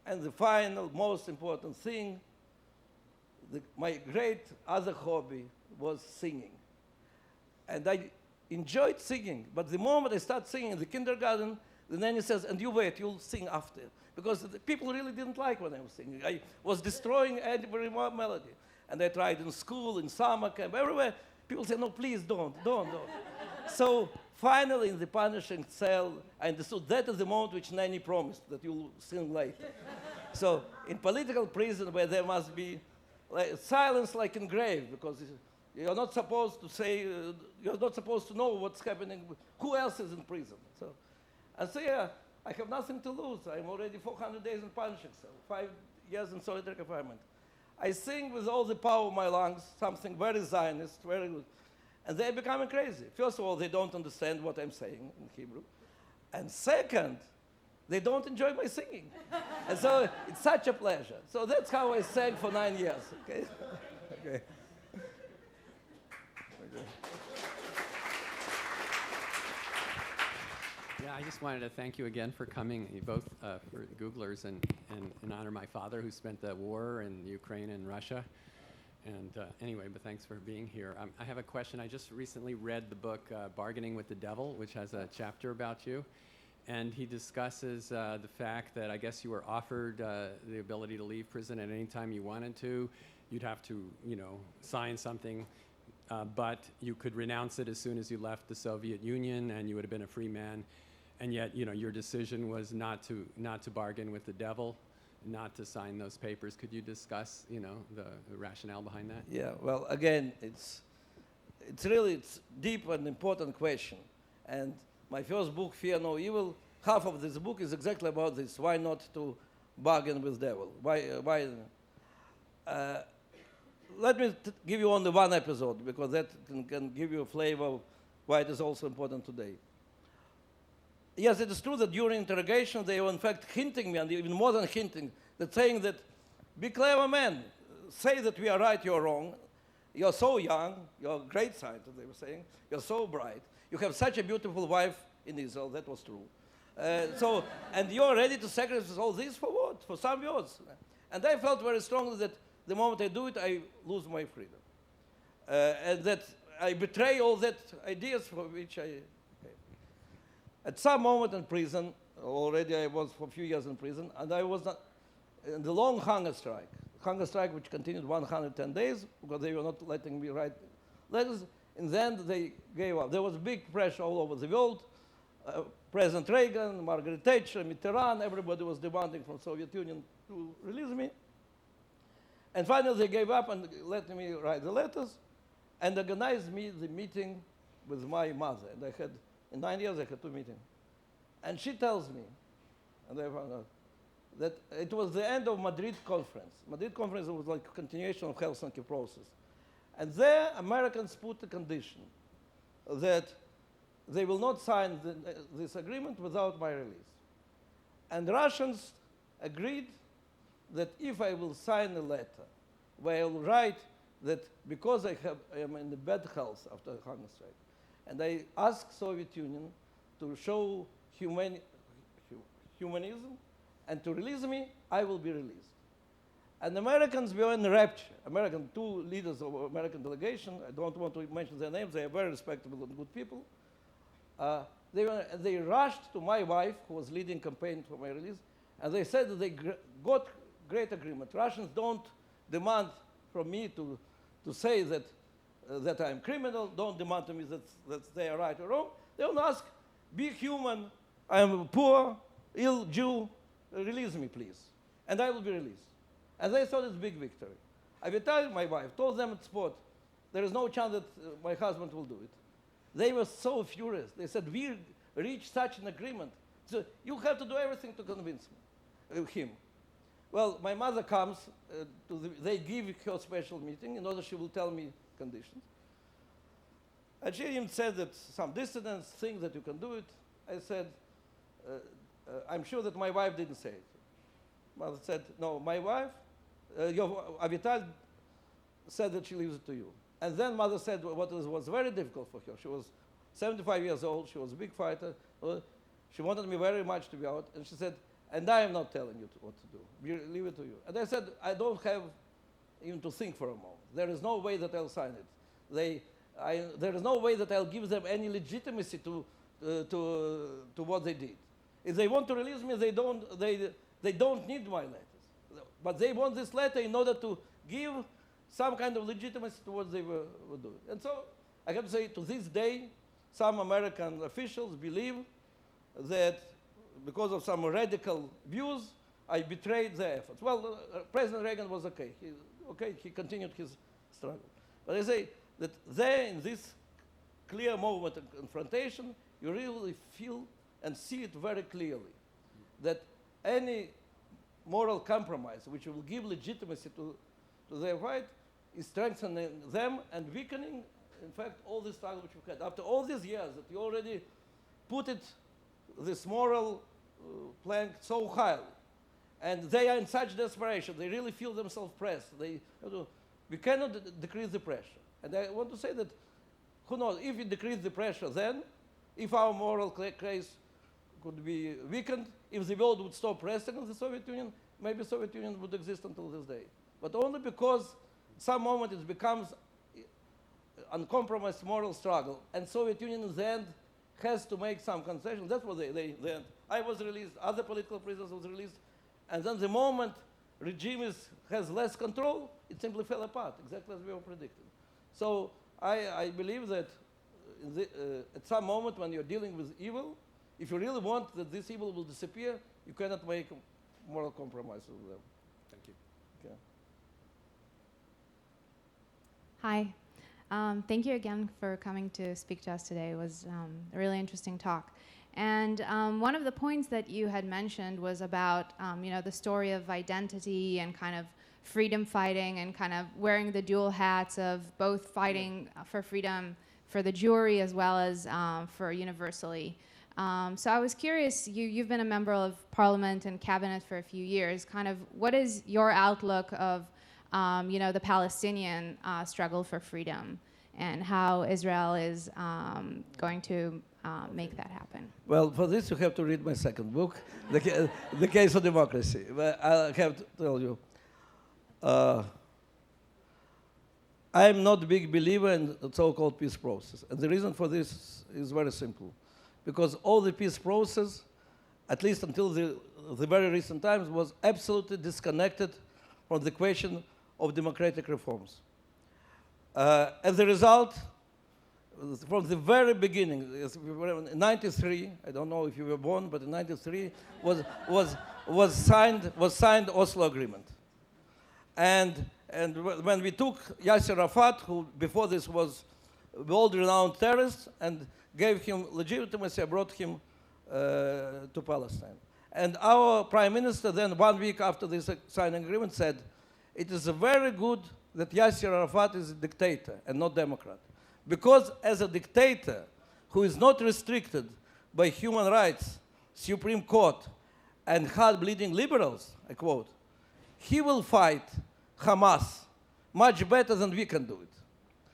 And the final, most important thing, my great other hobby was singing. And I enjoyed singing, but the moment I start singing in the kindergarten, the nanny says, and you wait, you'll sing after. Because the people really didn't like when I was singing. I was destroying every melody. And I tried in school, in summer camp, everywhere. People say, no, please don't. So finally, in the punishing cell, I understood that is the moment which nanny promised, that you'll sing later. So in political prison, where there must be silence like in grave, because you're not supposed to say, you're not supposed to know what's happening. Who else is in prison? So yeah, I have nothing to lose. I'm already 400 days in punishing cell, 5 years in solitary confinement. I sing with all the power of my lungs, something very Zionist, very good. And they're becoming crazy. First of all, they don't understand what I'm saying in Hebrew. And second, they don't enjoy my singing. And so it's such a pleasure. So that's how I sang for 9 years, okay? Okay. Yeah, I just wanted to thank you again for coming, you both for Googlers, and honor my father who spent the war in Ukraine and Russia. And anyway, but thanks for being here. I have a question. I just recently read the book Bargaining with the Devil, which has a chapter about you. And he discusses the fact that I guess you were offered the ability to leave prison at any time you wanted to. You'd have to, sign something, but you could renounce it as soon as you left the Soviet Union, and you would have been a free man. And yet, your decision was not to bargain with the devil, not to sign those papers. Could you discuss, the rationale behind that? Yeah. Well, again, it's really deep and important question. And my first book, Fear No Evil, half of this book is exactly about this. Why not to bargain with devil? Why? Let me give you only one episode, because that can give you a flavor of why it is also important today. yes, it is true that during interrogation they were in fact hinting me, and even more than hinting, that saying that, be clever man, say that we are right, you're wrong. You're so young, you're a great scientist, they were saying. You're so bright. You have such a beautiful wife in Israel, that was true. And you're ready to sacrifice all this for what? For some words. And I felt very strongly that the moment I do it, I lose my freedom. And that I betray all that ideas for which I came. At some moment in prison, already I was for a few years in prison, and I was in the long hunger strike which continued 110 days, because they were not letting me write letters. In the end, they gave up. There was big pressure all over the world. President Reagan, Margaret Thatcher, Mitterrand, everybody was demanding from Soviet Union to release me. And finally, they gave up and let me write the letters and organized me the meeting with my mother. And I had, in 9 years, I had 2 meetings. And she tells me, and I found out, that it was the end of Madrid conference. Madrid conference was like a continuation of Helsinki process. And there, Americans put a condition that they will not sign this agreement without my release. And the Russians agreed that if I will sign a letter where I will write that because I am in bad health after a hunger strike, and I ask Soviet Union to show humanism and to release me, I will be released. And the Americans were in rapture. Two leaders of American delegation, I don't want to mention their names, they are very respectable and good people. They rushed to my wife, who was leading campaign for my release, and they said that they got great agreement. Russians don't demand from me to say that I'm criminal, don't demand to me that they are right or wrong. They will ask, be human, I am a poor, ill Jew, release me, please. And I will be released. And they thought it's a big victory. I told my wife, told them at the spot, there is no chance that my husband will do it. They were so furious. They said, we reached such an agreement. So you have to do everything to convince him. Well, my mother comes, they give her special meeting in order she will tell me conditions. And she even said that some dissidents think that you can do it. I said, I'm sure that my wife didn't say it. Mother said, no, my wife, Avital said that she leaves it to you. And then mother said what was very difficult for her. She was 75 years old. She was a big fighter. She wanted me very much to be out. And she said, and I am not telling you what to do. We leave it to you. And I said, I don't have even to think for a moment. There is no way that I'll sign it. There is no way that I'll give them any legitimacy to what they did. If they want to release me, they don't need my letters. But they want this letter in order to give some kind of legitimacy to what they were doing. And so I have to say, to this day, some American officials believe that because of some radical views, I betrayed their efforts. Well, President Reagan was okay. He continued his struggle. But I say that there, in this clear moment of confrontation, you really feel and see it very clearly that any moral compromise which will give legitimacy to their fight is strengthening them and weakening, in fact, all the struggle which we had. After all these years that you already put this moral plank so highly, and they are in such desperation, they really feel themselves pressed. We cannot decrease the pressure. And I want to say that, who knows, if we decrease the pressure then, if our moral case could be weakened, if the world would stop pressing on the Soviet Union, maybe the Soviet Union would exist until this day. But only because some moment it becomes uncompromised moral struggle, and Soviet Union in the end has to make some concessions. That's what they I was released, other political prisoners was released, and then the moment regime has less control, it simply fell apart, exactly as we were predicting. So I believe that at some moment when you're dealing with evil, if you really want that this evil will disappear, you cannot make moral compromises with them. Thank you. Okay. Hi. Thank you again for coming to speak to us today. It was a really interesting talk. And one of the points that you had mentioned was about the story of identity and kind of freedom fighting and kind of wearing the dual hats of both fighting for freedom for the Jewry as well as for universally. So I was curious, you've been a member of parliament and cabinet for a few years. Kind of, what is your outlook of, the Palestinian struggle for freedom and how Israel is going to make that happen? Well, for this you have to read my second book, The Case of Democracy. But I have to tell you, I am not a big believer in the so-called peace process. And the reason for this is very simple. Because all the peace process, at least until the very recent times, was absolutely disconnected from the question of democratic reforms. As a result, from the very beginning, in 93, I don't know if you were born, but in 93 was signed Oslo Agreement. And when we took Yasser Arafat, who before this was a world-renowned terrorist, and gave him legitimacy, I brought him to Palestine. And our prime minister then, 1 week after this signing agreement, said, it is very good that Yasser Arafat is a dictator and not Democrat. Because as a dictator who is not restricted by human rights, Supreme Court, and hard-bleeding liberals, I quote, he will fight Hamas much better than we can do it.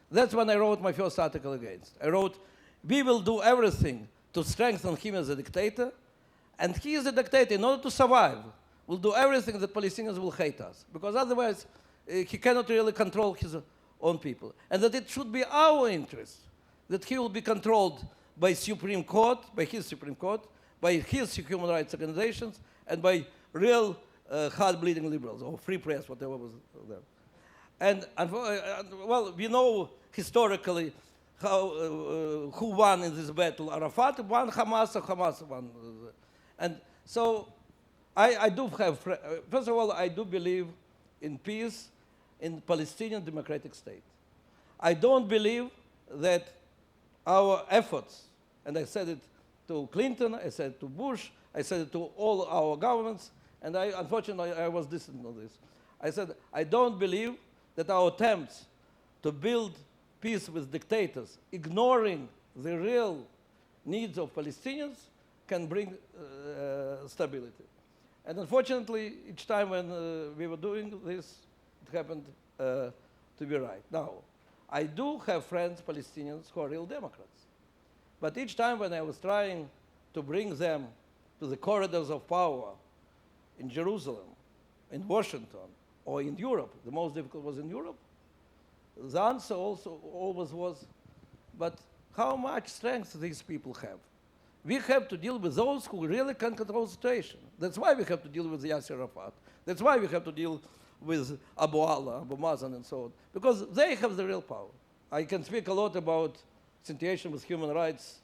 That's when I wrote my first article against. I wrote, we will do everything to strengthen him as a dictator, and he is a dictator in order to survive. We'll do everything that Palestinians will hate us, because otherwise he cannot really control his own people. And that it should be our interest that he will be controlled by Supreme Court, by his Supreme Court, by his human rights organizations, and by real hard-bleeding liberals, or free press, whatever was there. And well, we know historically how, who won in this battle. Arafat won, Hamas, or Hamas won. And so I do have, first of all, I do believe in peace in Palestinian democratic state. I don't believe that our efforts, and I said it to Clinton, I said it to Bush, I said it to all our governments, and unfortunately I was distant on this. I said, I don't believe that our attempts to build peace with dictators, ignoring the real needs of Palestinians, can bring stability. And unfortunately, each time when we were doing this, it happened to be right. Now, I do have friends, Palestinians, who are real Democrats. But each time when I was trying to bring them to the corridors of power in Jerusalem, in Washington, or in Europe, the most difficult was in Europe, the answer also always was, but how much strength these people have? We have to deal with those who really can control the situation. That's why we have to deal with Yasser Arafat. That's why we have to deal with Abu Allah, Abu Mazen, and so on, because they have the real power. I can speak a lot about situation with human rights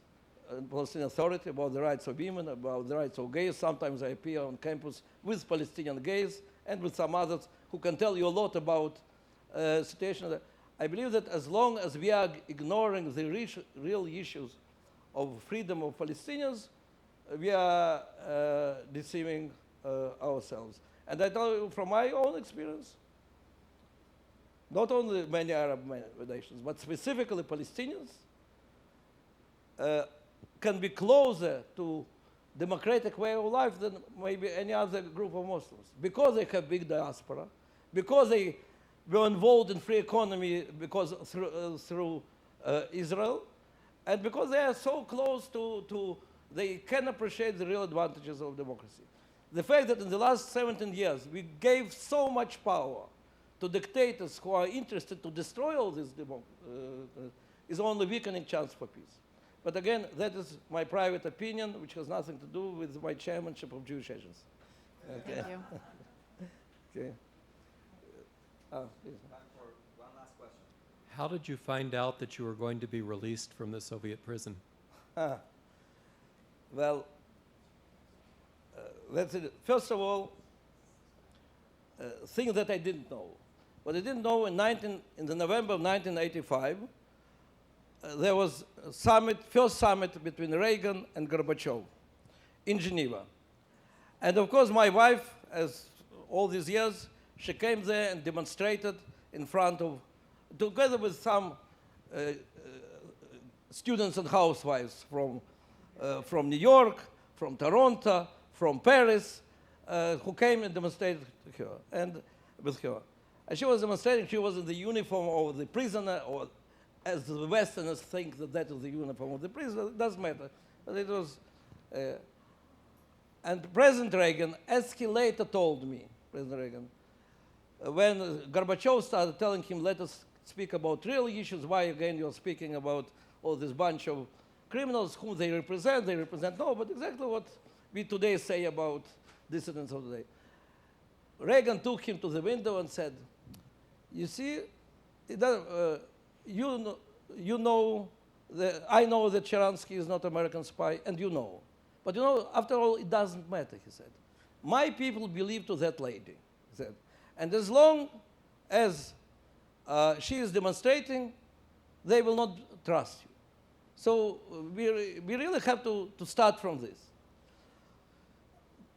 and Palestinian Authority, about the rights of women, about the rights of gays. Sometimes I appear on campus with Palestinian gays and with some others who can tell you a lot about situation. I believe that as long as we are ignoring the real issues of freedom of Palestinians, we are deceiving ourselves. And I tell you from my own experience, not only many Arab nations, but specifically Palestinians, can be closer to democratic way of life than maybe any other group of Muslims, because they have big diaspora, because they were involved in free economy because through Israel, and because they are so close to they can appreciate the real advantages of democracy. The fact that in the last 17 years we gave so much power to dictators who are interested to destroy all this is only weakening chance for peace. But again, that is my private opinion, which has nothing to do with my chairmanship of Jewish Agents. Okay. Thank you. Okay. Please. Time for one last question. How did you find out that you were going to be released from the Soviet prison? Well, that's it. First of all, things that I didn't know. What I didn't know in the November of 1985, there was a summit, first summit between Reagan and Gorbachev in Geneva. And of course, my wife, as all these years, she came there and demonstrated in front of, together with some students and housewives from from New York, from Toronto, from Paris, who came and demonstrated her and with her. And she was demonstrating, she was in the uniform of the prisoner, or as the Westerners think that that is the uniform of the prisoner, it doesn't matter. But it was, and President Reagan, as he later told me, President Reagan, when Gorbachev started telling him, let us speak about real issues, why again you're speaking about all this bunch of criminals whom they represent no, but exactly what we today say about dissidents of the day. Reagan took him to the window and said, you see, you know that I know that Sharansky is not an American spy, and you know. But you know, after all, it doesn't matter, he said. My people believe to that lady, he said. And as long as she is demonstrating, they will not trust you. So we really have to start from this.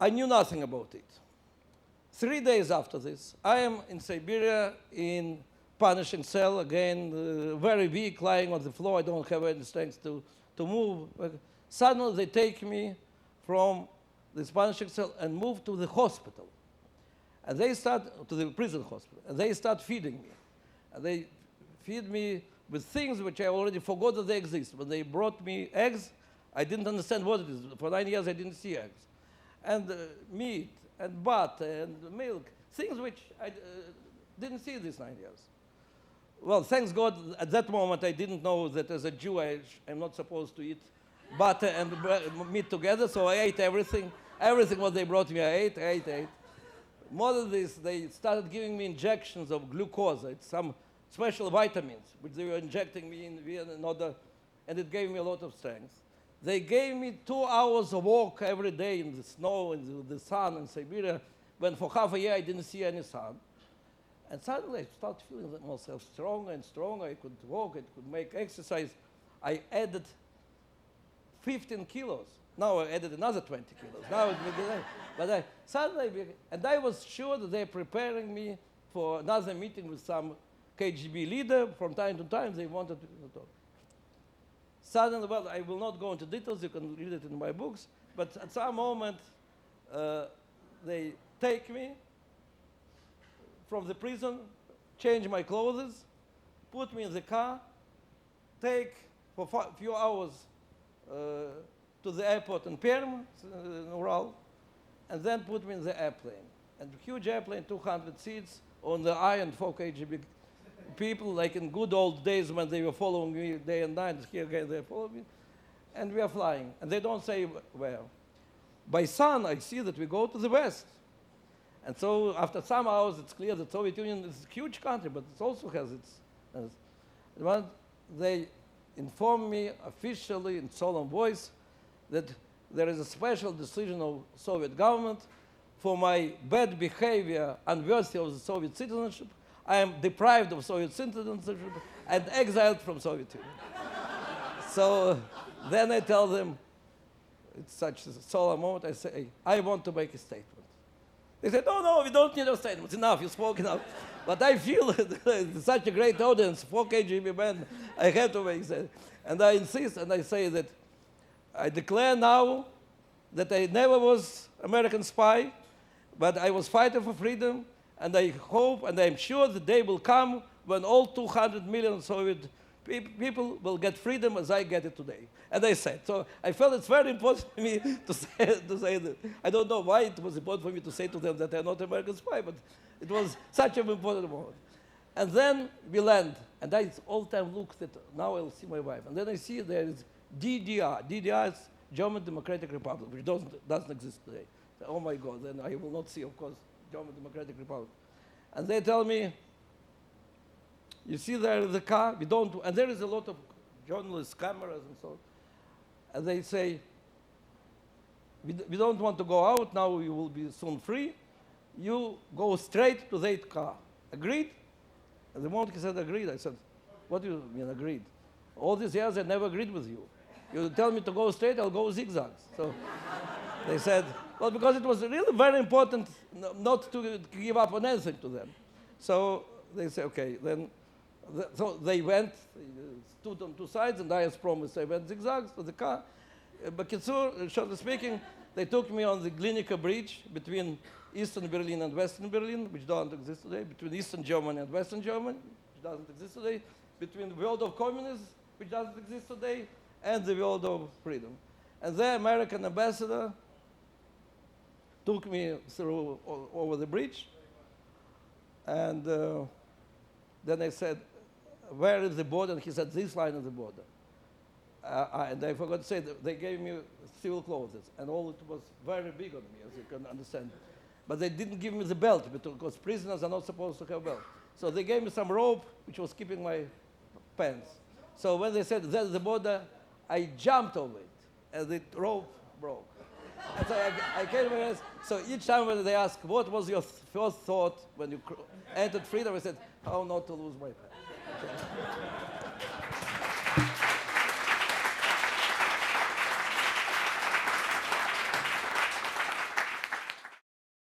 I knew nothing about it. 3 days after this, I am in Siberia in punishing cell, again, very weak, lying on the floor. I don't have any strength to move. Suddenly they take me from this punishing cell and move to the hospital. And they start, to the prison hospital, and they start feeding me. And they feed me with things which I already forgot that they exist. When they brought me eggs, I didn't understand what it is. For 9 years, I didn't see eggs. And meat, and butter, and milk, things which I didn't see these 9 years. Well, thanks God, at that moment, I didn't know that as a Jew, I'm not supposed to eat butter and meat together, so I ate everything. Everything what they brought me, I ate. More than this, they started giving me injections of glucose. It's some special vitamins, which they were injecting me in Vienna in order, and it gave me a lot of strength. They gave me 2 hours of walk every day in the snow, in the sun in Siberia, when for half a year I didn't see any sun. And suddenly I started feeling myself stronger and stronger. I could walk, I could make exercise. I added 15 kilos. Now I added another 20 kilos. Now but suddenly, and I was sure that they're preparing me for another meeting with some KGB leader. From time to time, they wanted to talk. Suddenly, well, I will not go into details. You can read it in my books. But at some moment, they take me from the prison, change my clothes, put me in the car, take for a few hours to the airport in Perm, in Ural, and then put me in the airplane. And huge airplane, 200 seats, on the iron for KGB people, like in good old days when they were following me day and night. Here again, they follow me. And we are flying. And they don't say where. By sun, I see that we go to the west. And so after some hours, it's clear that Soviet Union is a huge country, but it also has its... they informed me officially in solemn voice that there is a special decision of Soviet government for my bad behavior unworthy of the Soviet citizenship. I am deprived of Soviet citizenship and exiled from Soviet Union. So then I tell them, it's such a solemn moment, I say, I want to make a statement. They said, no, we don't need a statement. It's enough, you spoke enough. But I feel such a great audience, 4 KGB men, I have to make that. And I insist, and I say that I declare now that I never was American spy, but I was fighting for freedom, and I hope and I'm sure the day will come when all 200 million Soviet people will get freedom as I get it today. And I said, so I felt it's very important for me to say that. I don't know why it was important for me to say to them that they're not American spy, but it was such an important moment. And then we land, and I all the time look that now I'll see my wife. And then I see there is DDR. DDR is German Democratic Republic, which doesn't exist today. So, oh my God, then I will not see, of course, German Democratic Republic. And they tell me, you see there in the car, we don't, and there is a lot of journalists, cameras and so on. And they say, we don't want to go out, now you will be soon free. You go straight to that car. Agreed? And the moment he said agreed, I said, what do you mean agreed? All these years I never agreed with you. You tell me to go straight, I'll go zigzags. So they said, well, because it was really very important not to give up on anything to them. So they say, okay, then, so they went, stood on 2 sides, and I, as promised, I went zigzags to the car. Bakitsur, shortly speaking, they took me on the Glinica Bridge between Eastern Berlin and Western Berlin, which don't exist today, between Eastern Germany and Western Germany, which doesn't exist today, between the world of communism, which doesn't exist today, and the world of freedom. And the American ambassador took me through over the bridge, and then I said, where is the border? And he said, this line is the border. And I forgot to say that they gave me civil clothes, and all it was very big on me, as you can understand. But they didn't give me the belt, because prisoners are not supposed to have belt. So they gave me some rope, which was keeping my pants. So when they said, that's the border, I jumped over it, and the rope broke. And so I came here. So each time when they ask, what was your first thought when you entered freedom, I said, how not to lose my pants.